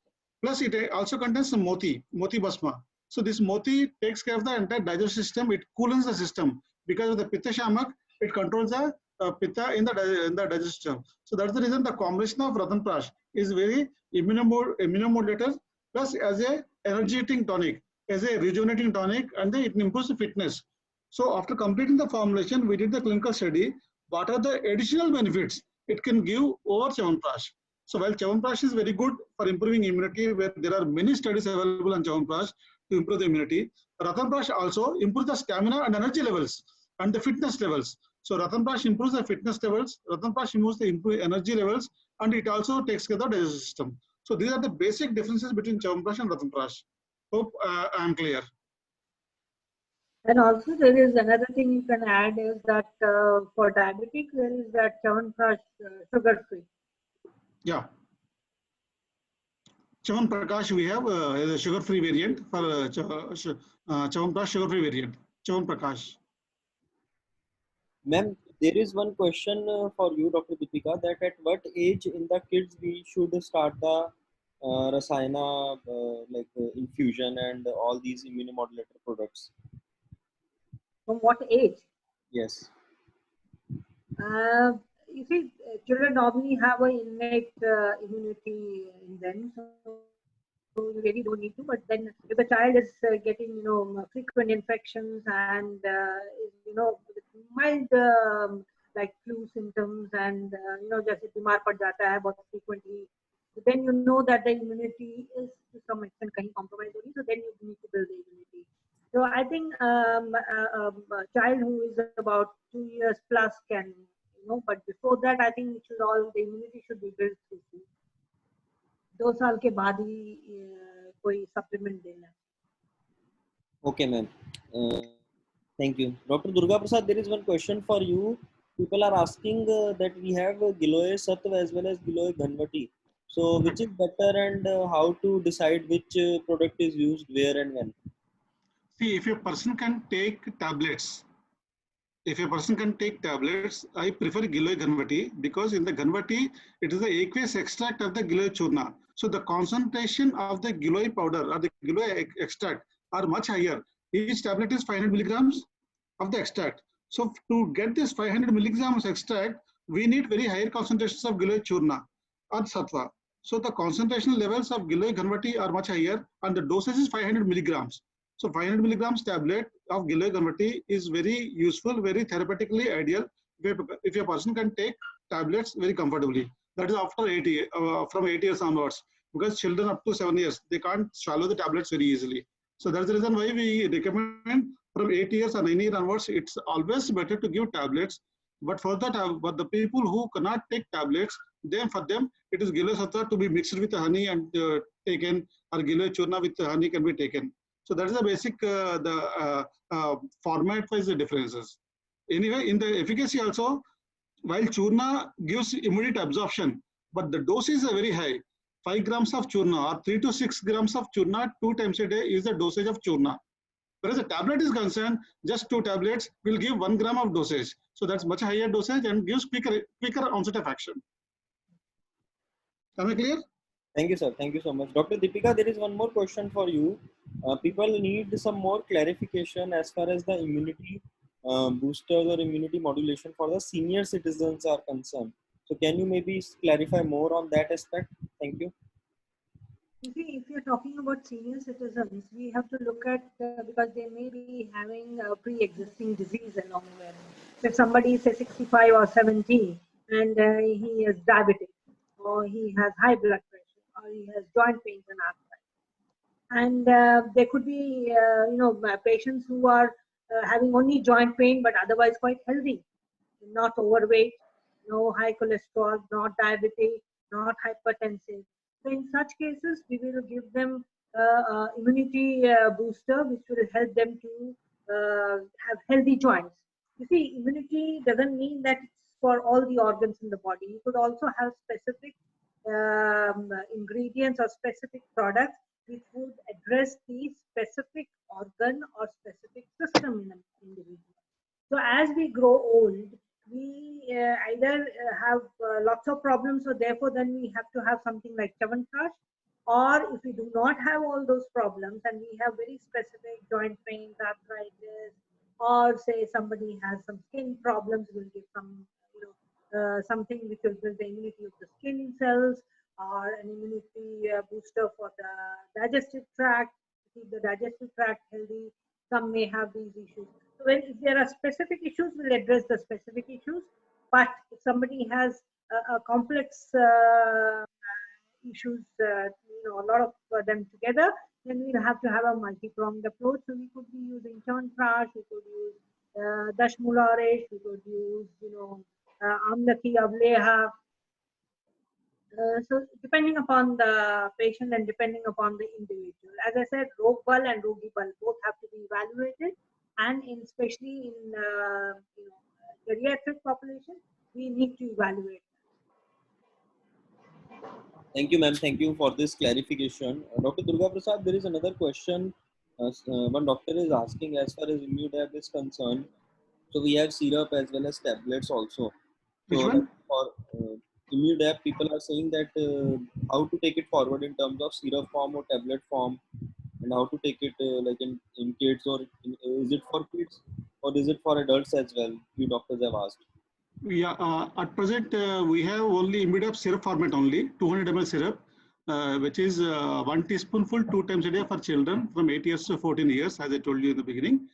Plus, it also contains some moti basma. So this moti takes care of the entire digestive system. It cools the system because of the pitta shamak. It controls the pitta in the digestive system. So that's the reason the combination of Ratanprash is very immunomodulator plus as a energetic tonic, as a rejuvenating tonic, and then it improves the fitness. So after completing the formulation, we did the clinical study. What are the additional benefits it can give over Chyawanprash? So while Chyawanprash is very good for improving immunity, where there are many studies available on Chyawanprash to improve the immunity, Ratanprash also improves the stamina and energy levels and the fitness levels. So Ratanprash improves the fitness levels, Ratanprash improves the energy levels, and it also takes care of the digestive system. So these are the basic differences between Chyawanprash and Ratanprash. Hope I am clear. And also there is another thing you can add is that for diabetic there is that Chyawanprash sugar free. Yeah. Chyawanprash we have a sugar free variant for Chyawanprash sugar free variant. Chyawanprash. Ma'am, there is one question for you, Dr. Deepika, that at what age in the kids we should start the Rasayana infusion and all these immunomodulator products? From what age? Yes. You see, children normally have an innate immunity in them, so you really don't need to. But then, if the child is getting, frequent infections and mild like flu symptoms and जैसे बीमार पड़ जाता है बहुत frequently, then you know that the immunity is to some extent कहीं compromised हो रही, so then you need to build the immunity. So I think a child who is about 2 years plus can, but before that I think the immunity should be built through food. 2 साल के बाद ही कोई supplement देना. Okay, ma'am. Thank you. Dr. Durga Prasad, there is one question for you. People are asking that we have Giloy Sattva as well as Giloy Ghanvati. So which is better and how to decide which product is used where and when? See, if a person can take tablets if a person can take tablets, I prefer Giloy Ghanvati because in the Ghanvati, it is the aqueous extract of the Giloy Churna. So the concentration of the Giloy powder or the Giloy extract are much higher. Each tablet is 500 milligrams of the extract. So to get this 500 milligrams extract, we need very higher concentrations of Giloy Churna or Sattva. So the concentration levels of Giloy Ghanvati are much higher and the dosage is 500 milligrams. So 500 milligrams tablet of Giloy Ghanvati is very useful, very therapeutically ideal if a person can take tablets very comfortably. That is after 8 from 8 years onwards, because children up to 7 years, they can't swallow the tablets very easily. So that's the reason why we recommend from 8 years or 9 years onwards, it's always better to give tablets. But for that, but the people who cannot take tablets, then for them, it is Giloy Sattva to be mixed with honey and taken, or Giloy Churna with honey can be taken. So that is the basic format-wise differences. Anyway, in the efficacy also, while Churna gives immediate absorption, but the doses are very high. 5 grams of Churna or 3 to 6 grams of Churna 2 times a day is the dosage of Churna. Whereas a tablet is concerned, just 2 tablets will give 1 gram of dosage. So that's much higher dosage and gives quicker onset of action. Am I clear? Thank you, sir. Thank you so much. Dr. Deepika, there is one more question for you. People need some more clarification as far as the immunity boosters or immunity modulation for the senior citizens are concerned. So can you maybe clarify more on that aspect? Thank you. You see, if you're talking about senior citizens, we have to look at because they may be having a pre-existing disease along with. So if somebody is say 65 or 70 and he is diabetic, or he has high blood pressure, or he has joint pains and arthritis, and there could be patients who are having only joint pain but otherwise quite healthy, not overweight, no high cholesterol, not diabetic, not hypertensive. So in such cases, we will give them immunity booster, which will help them to have healthy joints. You see, immunity doesn't mean that it's for all the organs in the body. You could also have specific ingredients or specific products which would address the specific organ or specific system in an individual. So as we grow old, we either have lots of problems, so therefore then we have to have something like Chyawanprash, or if we do not have all those problems and we have very specific joint pains, arthritis, or say somebody has some skin problems, we'll give some, something which will build the immunity of the skin cells, or an immunity booster for the digestive tract, to keep the digestive tract healthy. Some may have these issues. So when if there are specific issues, we'll address the specific issues. But if somebody has a complex issues, a lot of them together, then we'll have to have a multi-pronged approach. So we could be using Chyawanprash, we could use Dashmularesh, we could use, Amlaki Avleha. So depending upon the patient and depending upon the individual. As I said, Rogbal and Rogibal both have to be evaluated, and especially in geriatric population, we need to evaluate. Thank you, ma'am. Thank you for this clarification. Dr. Durga Prasad, there is another question. One doctor is asking as far as Immunab is concerned. So we have syrup as well as tablets also. Which So one? for Immunab, people are saying that how to take it forward in terms of syrup form or tablet form, and how to take it like in kids, or is it for kids or is it for adults as well? Few doctors have asked. Yeah, at present, we have only Imidap syrup format only, 200 ml syrup, which is 1 teaspoonful 2 times a day for children from 8 years to 14 years, as I told you in the beginning.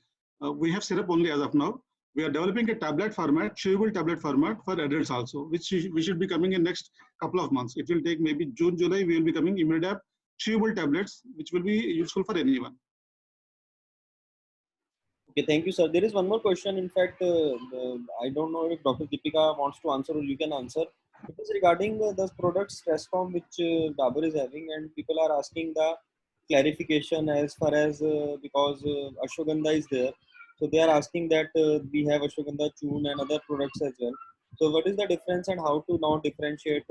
We have syrup only as of now. We are developing a tablet format, chewable tablet format for adults also, which we should be coming in next couple of months. It will take maybe June, July, we will be coming Imidap chewable tablets, which will be useful for anyone. Okay, thank you, sir. There is one more question. In fact, I don't know if Dr. Deepika wants to answer or you can answer. It is regarding the product Stressform which Dabur is having, and people are asking the clarification as far as because Ashwagandha is there. So they are asking that we have Ashwagandha Churn and other products as well. So what is the difference and how to now differentiate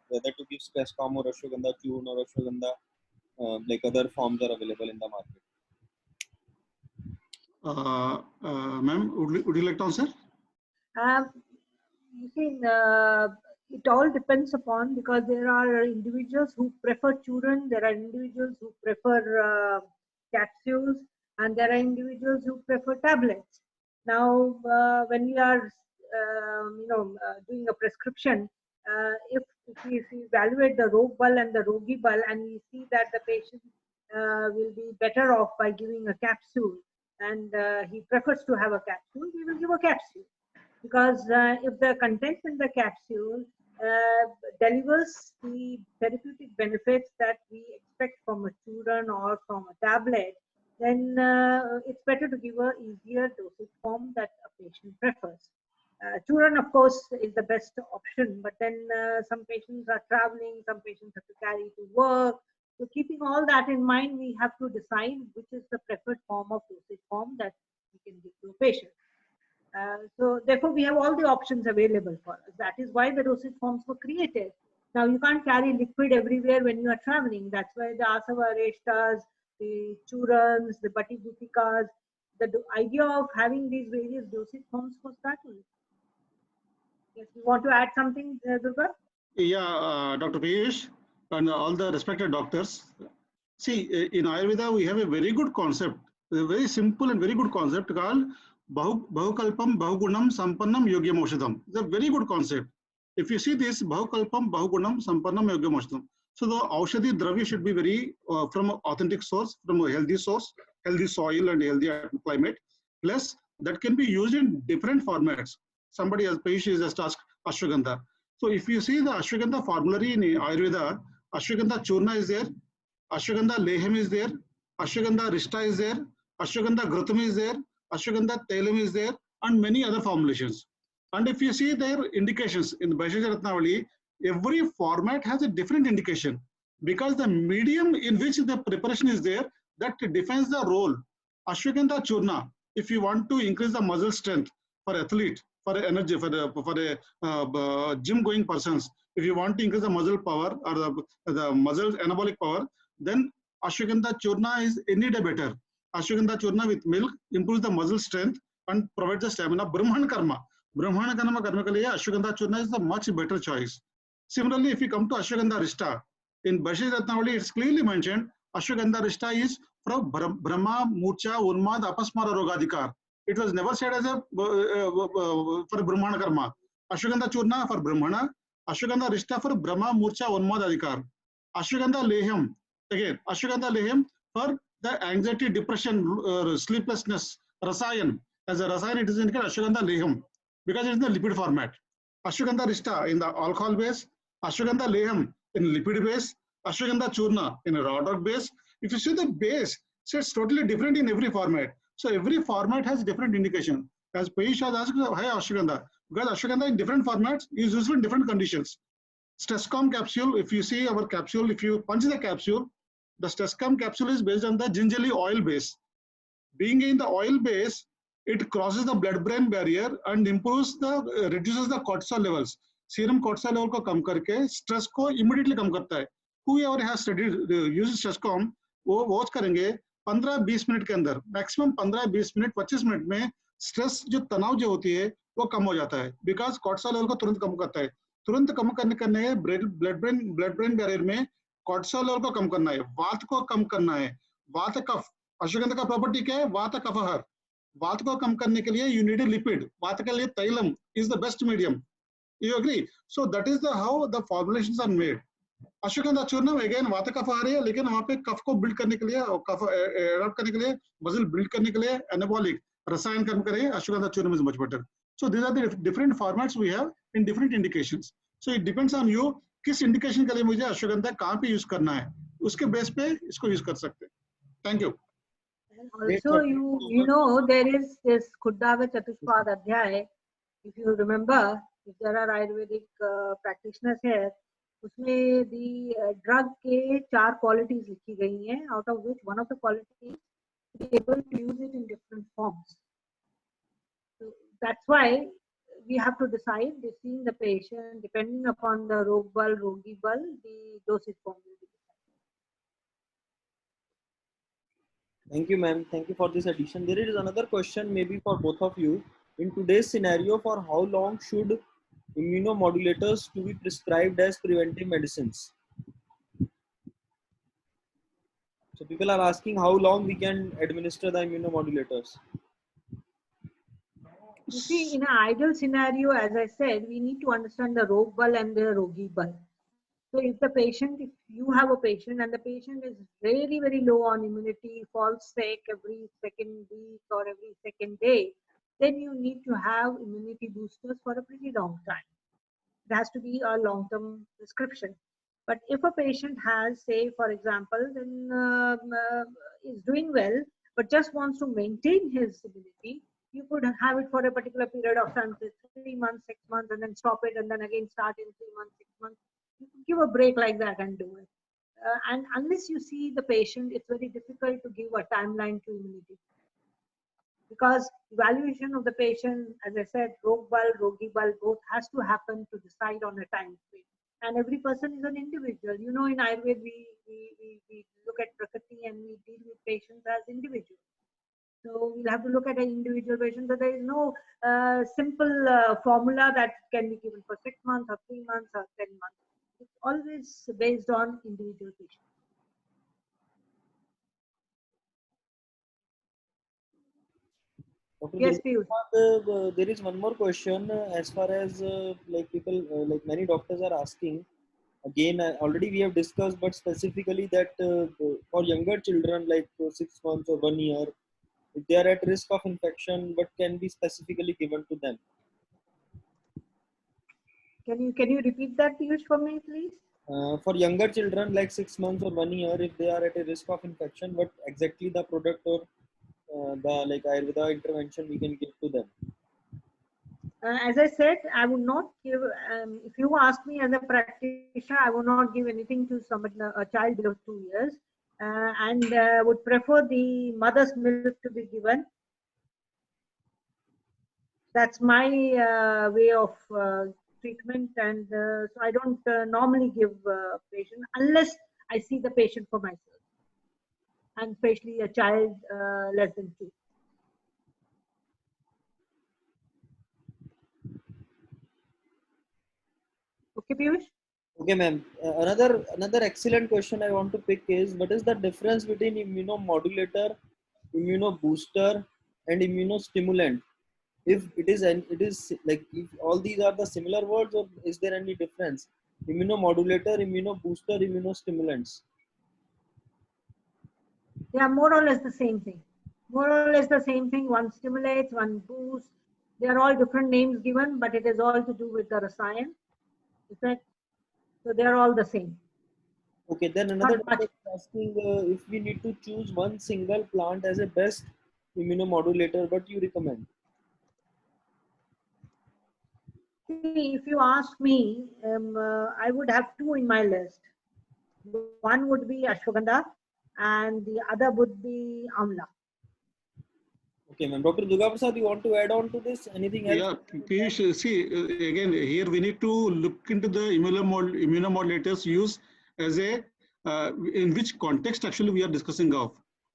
whether to give Stressform or Ashwagandha Churn or Ashwagandha like other forms are available in the market? Ma'am, would you like to answer? You see, it all depends upon, because there are individuals who prefer children, there are individuals who prefer capsules, and there are individuals who prefer tablets. Now, when we are, doing a prescription, if we evaluate the Rogbal and the Rogibal, and we see that the patient will be better off by giving a capsule, and he prefers to have a capsule, we will give a capsule. Because if the content in the capsule delivers the therapeutic benefits that we expect from a children or from a tablet, then it's better to give a easier dosage form that a patient prefers. Children, of course, is the best option, but then some patients are traveling, some patients have to carry to work. So keeping all that in mind, we have to decide which is the preferred form of dosage form that we can give to a patient. So therefore, we have all the options available for us. That is why the dosage forms were created. Now, you can't carry liquid everywhere when you are traveling. That's why the Asava Reshtas, the Churans, the Bati Butikas, the idea of having these various dosage forms was that one. Yes, you want to add something, Durga? Yeah, Dr. Piyush and all the respected doctors. See, in Ayurveda, we have a very good concept, a very simple and very good concept called Bahukalpam, Bahugunam, Sampannam, Yogyam Aushadam. It's a very good concept. If you see this, Bahukalpam, Bahugunam, Sampannam, Yogyam Aushadam. So the Aushadhi Dravya should be very from an authentic source, from a healthy source, healthy soil and healthy climate. Plus, that can be used in different formats. Somebody as Piyush just asked Ashwagandha. So if you see the Ashwagandha formulary in Ayurveda, Ashwagandha Churna is there, Ashwagandha Lehem is there, Ashwagandha Rishta is there, Ashwagandha Ghrutam is there, Ashwagandha Telam is there, and many other formulations. And if you see their indications in the Bhaishya Ratnavali, every format has a different indication because the medium in which the preparation is there, that defines the role. Ashwagandha Churna, if you want to increase the muscle strength for athlete, for energy, for the gym going persons, if you want to increase the muscle power or the muscle anabolic power, then Ashwagandha Churna is any day better. Ashwagandha Churna with milk improves the muscle strength and provides the stamina. Brahman Karma ke liye Ashwagandha Churna is the much better choice. Similarly, if you come to Ashwagandha Rishta, in Bhaishya Ratnavali, it's clearly mentioned Ashwagandha Rishta is from Brahma, Murcha, Unmad, Apasmara Rogadikar. It was never said as a for Brahmana Karma. Ashwagandha Churna for Brahmana, Ashwagandha Rishta for Brahma, Murcha, Unmad Adhikar. Ashwagandha Lehem, again, Ashwagandha Lehem for the anxiety, depression, sleeplessness, Rasayan. As a Rasayan, it is indicated Ashwagandha Lehem because it is in the lipid format. Ashwagandha Rishta in the alcohol base, Ashwagandha Lehem in lipid base, Ashwagandha Churna in a raw dog base. If you see the base, so it's totally different in every format. So every format has different indication. As Piyush has asked, why Ashwagandha? Because Ashwagandha in different formats is used in different conditions. Stresscom capsule, if you see our capsule, if you punch the capsule, the Stresscom capsule is based on the gingerly oil base. Being in the oil base, it crosses the blood-brain barrier and improves the reduces the cortisol levels. Serum cortisol level को कम करके stress को immediately कम करता है. Whoever has studied uses Stresscom, वो watch करेंगे 15-20 minute के अंदर, maximum 15-20 minute 25 minute में स्ट्रेस जो तनाव जो होती है वो कम हो जाता है बिकॉज कॉर्टिसोल लेवल को तुरंत कम करता है. तुरंत कम करने ब्लड ब्रेन बैरियर में कॉर्टिसोल लेवल को कम करना है, वात को कम करना है. वात कफ, अश्वगंधा का प्रॉपर्टी क्या है? वात कफहर. वात को कम करने के लिए you need a lipid. Vata के लिए tailam is the best medium. You agree? So that is the how the formulations are made. Ashwagandha चूर्ण अगेन वात कफ आ रही है, लेकिन वहाँ पे कफ को बिल्ड करने के लिए और कफ एडॉप्ट करने के लिए, मसल बिल्ड करने के लिए एनाबॉलिक रसायन कर्म करें. अश्वगंधा चूर्ण is much better. So these are the different formats we have in different indications. So it depends on you किस इंडिकेशन के लिए मुझे अश्वगंधा कहाँ पे यूज करना है, उसके बेस पे इसको यूज कर सकते हैं. Thank you. Also, you know there is this Khuddava Chatushpad Adhyay. If you remember, if there are Ayurvedic practitioners here, उसमें the drug के 4 qualities लिखी गई हैं, out of which one of the qualities to be able to use it in different forms. So that's why we have to decide, seeing the patient, depending upon the Rogbal, Rogibal, the dosage form will be decided. Thank you, ma'am. Thank you for this addition. There is another question, maybe for both of you. in today's scenario, for how long should immunomodulators to be prescribed as preventive medicines? So people are asking how long we can administer the immunomodulators. You see, in an ideal scenario, as I said, we need to understand the rog bal and the rogi bal. So if you have a patient and the patient is really very low on immunity, falls sick every second week or every second day, then you need to have immunity boosters for a pretty long time. It has to be a long-term prescription. But if a patient has, say, for example, then is doing well, but just wants to maintain his immunity, you could have it for a particular period of time, say 3 months, 6 months, and then stop it, and then again start in 3 months, 6 months. You could give a break like that and do it. And unless you see the patient, it's very difficult to give a timeline to immunity. Because evaluation of the patient, as I said, rog bal, rogi bal, both has to happen to decide on a time frame. And every person is an individual. You know, in Ayurveda, we look at Prakriti and we deal with patients as individuals. So we'll have to look at an individual patient. So there is no simple formula that can be given for 6 months or 3 months or 10 months. It's always based on individual patients. Yes, Piyush. There is one more question as far as like people like many doctors are asking. Again, already we have discussed, but specifically that for younger children like 6 months or 1 year, if they are at risk of infection, what can be specifically given to them? Can you repeat that, Piyush, for me, please? For younger children like 6 months or 1 year, if they are at a risk of infection, what exactly the product or the like Ayurveda intervention we can give to them? As I said, I would not give, if you ask me as a practitioner, I would not give anything to somebody, a child below 2 years, and would prefer the mother's milk to be given. That's my way of treatment, and so I don't normally give patient unless I see the patient for myself, and especially a child less than 2. Okay, Piyush? Okay, ma'am. Another excellent question I want to pick is, what is the difference between immunomodulator, immunobooster, and immunostimulant? If it is like, if all these are the similar words, or is there any difference? Immunomodulator, immunobooster, immunostimulants. They are more or less the same thing. More or less the same thing. One stimulates, one boosts. They are all different names given, but it is all to do with the rasayan effect. So they are all the same. Okay, then another Not much. doctor is asking if we need to choose one single plant as a best immunomodulator, what do you recommend? See, if you ask me, I would have 2 in my list. One would be ashwagandha, and the other would be amla. Okay, ma'am. Dr. Durga Prasad, you want to add on to this? Anything else? Yeah, Piyush, see, again, here we need to look into the immunomodulators use as a, in which context actually we are discussing of.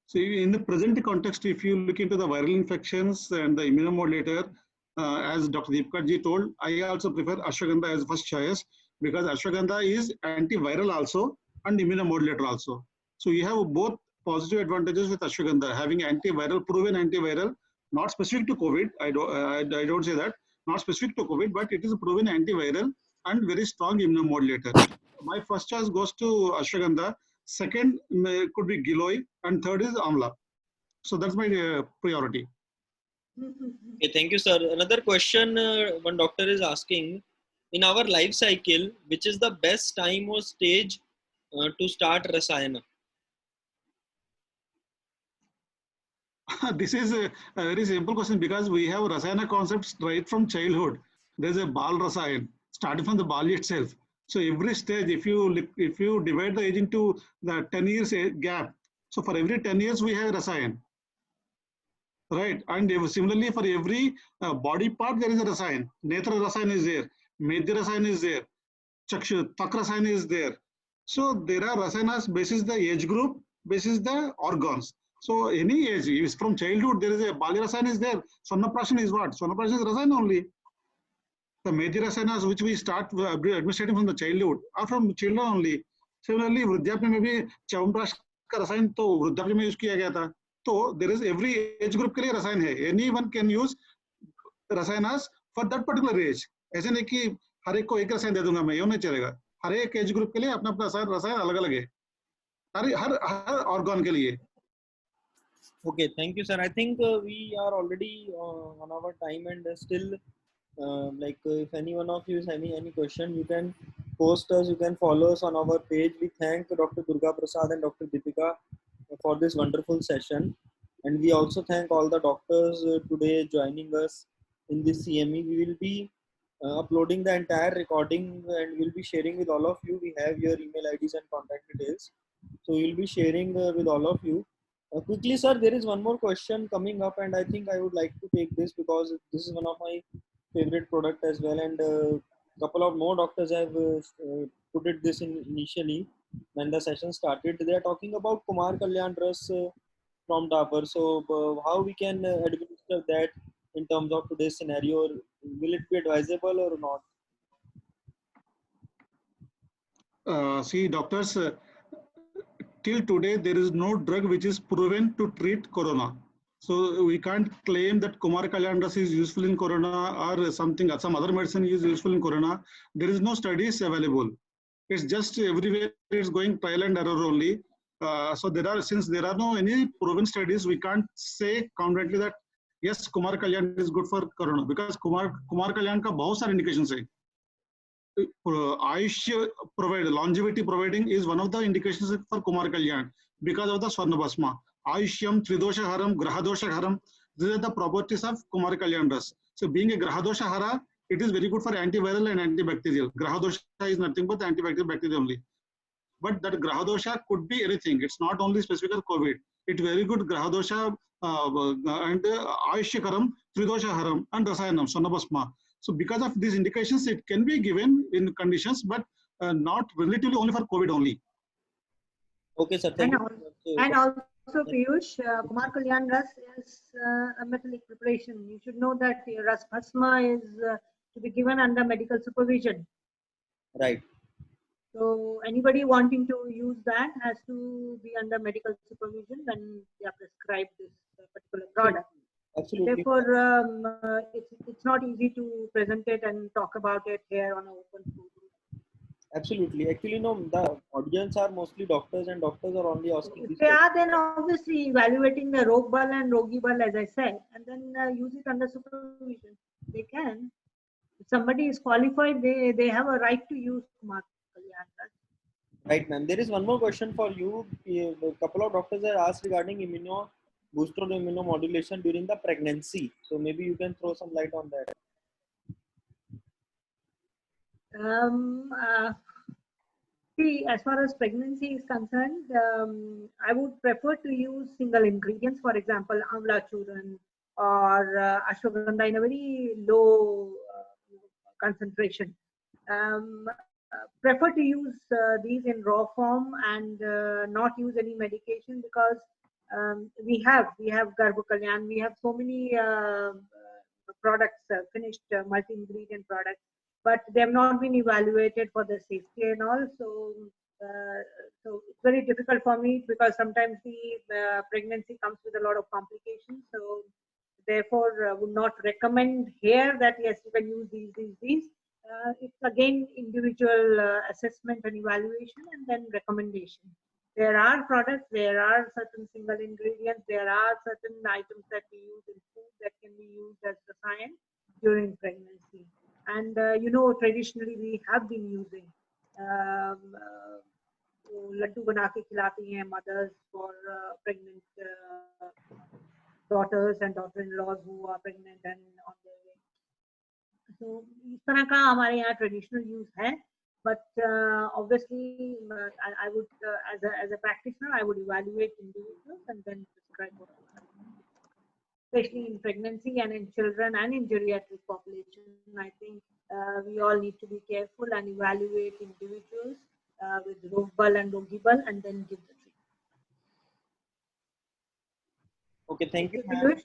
So in the present context, if you look into the viral infections and the immunomodulator, as Dr. Deepika ji told, I also prefer ashwagandha as first choice, because ashwagandha is antiviral also and immunomodulator also. So you have both positive advantages with ashwagandha, having antiviral, proven antiviral, not specific to COVID. I don't say that, not specific to COVID, but it is a proven antiviral and very strong immunomodulator. My first choice goes to ashwagandha. Second could be Giloy, and third is amla. So that's my priority. Okay, thank you, sir. Another question one doctor is asking, in our life cycle, which is the best time or stage to start Rasayana? This is a very simple question, because we have Rasayana concepts right from childhood. There's a Bal Rasayan, starting from the Bal itself. So every stage, if you divide the age into the 10 years gap, so for every 10 years we have Rasayan. Right, and similarly for every body part there is a rasayan. Netra rasayan is there, Medya rasayan is there, Chakshu Tak rasayan is there. So there are rasayanas basis the age group, basis the organs. So any age, is from childhood, there is a Balya Rasayan is there. Swarnaprashan is what? Swarnaprashan is Rasayan only. The major rasayanas which we start administrating from the childhood are from children only. Similarly, वृद्धाप्य में भी च्यवनप्राश का रसायन तो वृद्धाप्य में use किया गया था. तो there is every age group के लिए रसायन है. Anyone can use रसायनास for that particular age. ऐसे नहीं कि हर एक को एक रसायन दे दूंगा मैं, ये नहीं चलेगा. हर एक एज ग्रुप के लिए अपना अपना रसायन अलग अलग है. हर हर हर ऑर्गन के लिए. Okay, thank you, sir. I think we are already on our time, and still, if any one of you has any question, you can post us. You can follow us on our page. We thank Dr. Durga Prasad and Dr. Deepika for this wonderful session, and we also thank all the doctors today joining us in this CME. We will be uploading the entire recording, and we'll be sharing with all of you. We have your email IDs and contact details, so we'll be sharing with all of you. Quickly, sir, there is one more question coming up, and I think I would like to take this because this is one of my favorite product as well, and a couple of more doctors have put it this in initially when the session started. They are talking about Kumar Kalyan Ras from Dabur. So how we can administer that in terms of today's scenario? Will it be advisable or not? See, doctors, till today there is no drug which is proven to treat corona. So we can't claim that Kumar Kalyan Ras is useful in corona or something, some other medicine is useful in corona. There is no studies available. It's just everywhere it's going trial and error only. So since there are no any proven studies, we can't say confidently that yes, Kumar Kalyan is good for corona, because Kumar Kalyan का बहुत सारे indications है. Ayush longevity providing is one of the indications for Kumar Kalyan because of the Swarnabhasma. Ayushyam, Tridosha Haram, Grahadosha Haram. These are the properties of Kumar Kalyan Ras. So being a Grahadosha Hara, it is very good for antiviral and antibacterial. Grahadosha is nothing but antibacterial bacteria only. But that Grahadosha could be anything. It's not only specific for COVID. It's very good Grahadosha and Ayushakaram, Tridosha Haram and Rasayanam, Swarnabhasma. So because of these indications, it can be given in conditions, but not relatively only for COVID only. Okay, sir. Thank you. And also, Piyush, Kumar Kalyan Ras is a metallic preparation. You should know that Ras Bhasma is to be given under medical supervision. Right. So anybody wanting to use that has to be under medical supervision when they are prescribed this particular product. Absolutely. Therefore, it's not easy to present it and talk about it here on an open forum. Absolutely. Actually, no, the audience are mostly doctors, and doctors are only asking. If they are, then obviously evaluating the Rogbal and Rogibal, as I said, and then use it under supervision. They can. If somebody is qualified, they have a right to use Kumar Kalyan Ras. Right, ma'am. There is one more question for you. A couple of doctors have asked regarding booster immunomodulation during the pregnancy. So maybe you can throw some light on that. See, as far as pregnancy is concerned, I would prefer to use single ingredients, for example, Amla Churn or Ashwagandha in a very low concentration. Prefer to use these in raw form and not use any medication, because we have Garbha Kalyan, we have so many products, finished multi-ingredient products, but they have not been evaluated for the safety and all. So it's very difficult for me, because sometimes the pregnancy comes with a lot of complications. So therefore, would not recommend here that yes, you can use these. It's again individual assessment and evaluation, and then recommendation. There are products, there are certain single ingredients, there are certain items that we use in food that can be used as rasayan during pregnancy. And traditionally we have been using laddu bana ke khilati hain mothers for pregnant daughters and daughter-in-laws who are pregnant and on their way. So इस तरह का हमारे यहाँ traditional use है, but obviously I would as a practitioner I would evaluate individuals and then prescribe what I have. Especially in pregnancy and in children and in geriatric population. I think we all need to be careful and evaluate individuals with Rogbal and Rogibal and then give the treatment. Okay, thank you, ma'am. Piyush.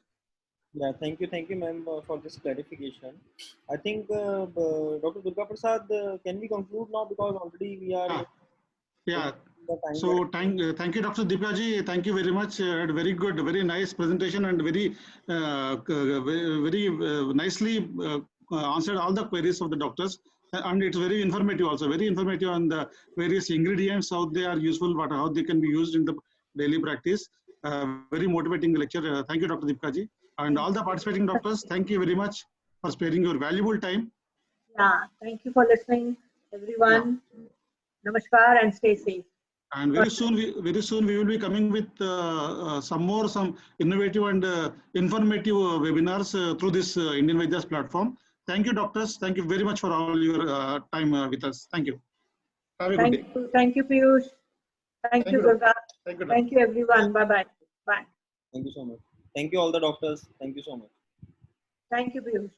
Yeah, thank you, ma'am, for this clarification. I think Dr. Durga Prasad, can we conclude now because already we are Yeah. Yeah. the time. So thank you, Dr. Deepika ji. Thank you very much. Very good, very nice presentation, and very nicely answered all the queries of the doctors. And it's very informative also. Very informative on the various ingredients, how they are useful, how they can be used in the daily practice. Very motivating lecture. Thank you, Dr. Deepika ji, and all the participating doctors. Thank you very much for sparing your valuable time. Yeah, thank you for listening, everyone. Namaskar and stay safe. And very soon we will be coming with some innovative and informative webinars through this Indian Vaidyas platform. Thank you, doctors. Thank you very much for all your time with us. Thank you. Have a good day. Thank you, Piyush. Thank you, Durga. Thank you, Thank you, everyone. Bye-bye. Bye. Thank you so much. Thank you, all the doctors. Thank you so much. Thank you, Piyush.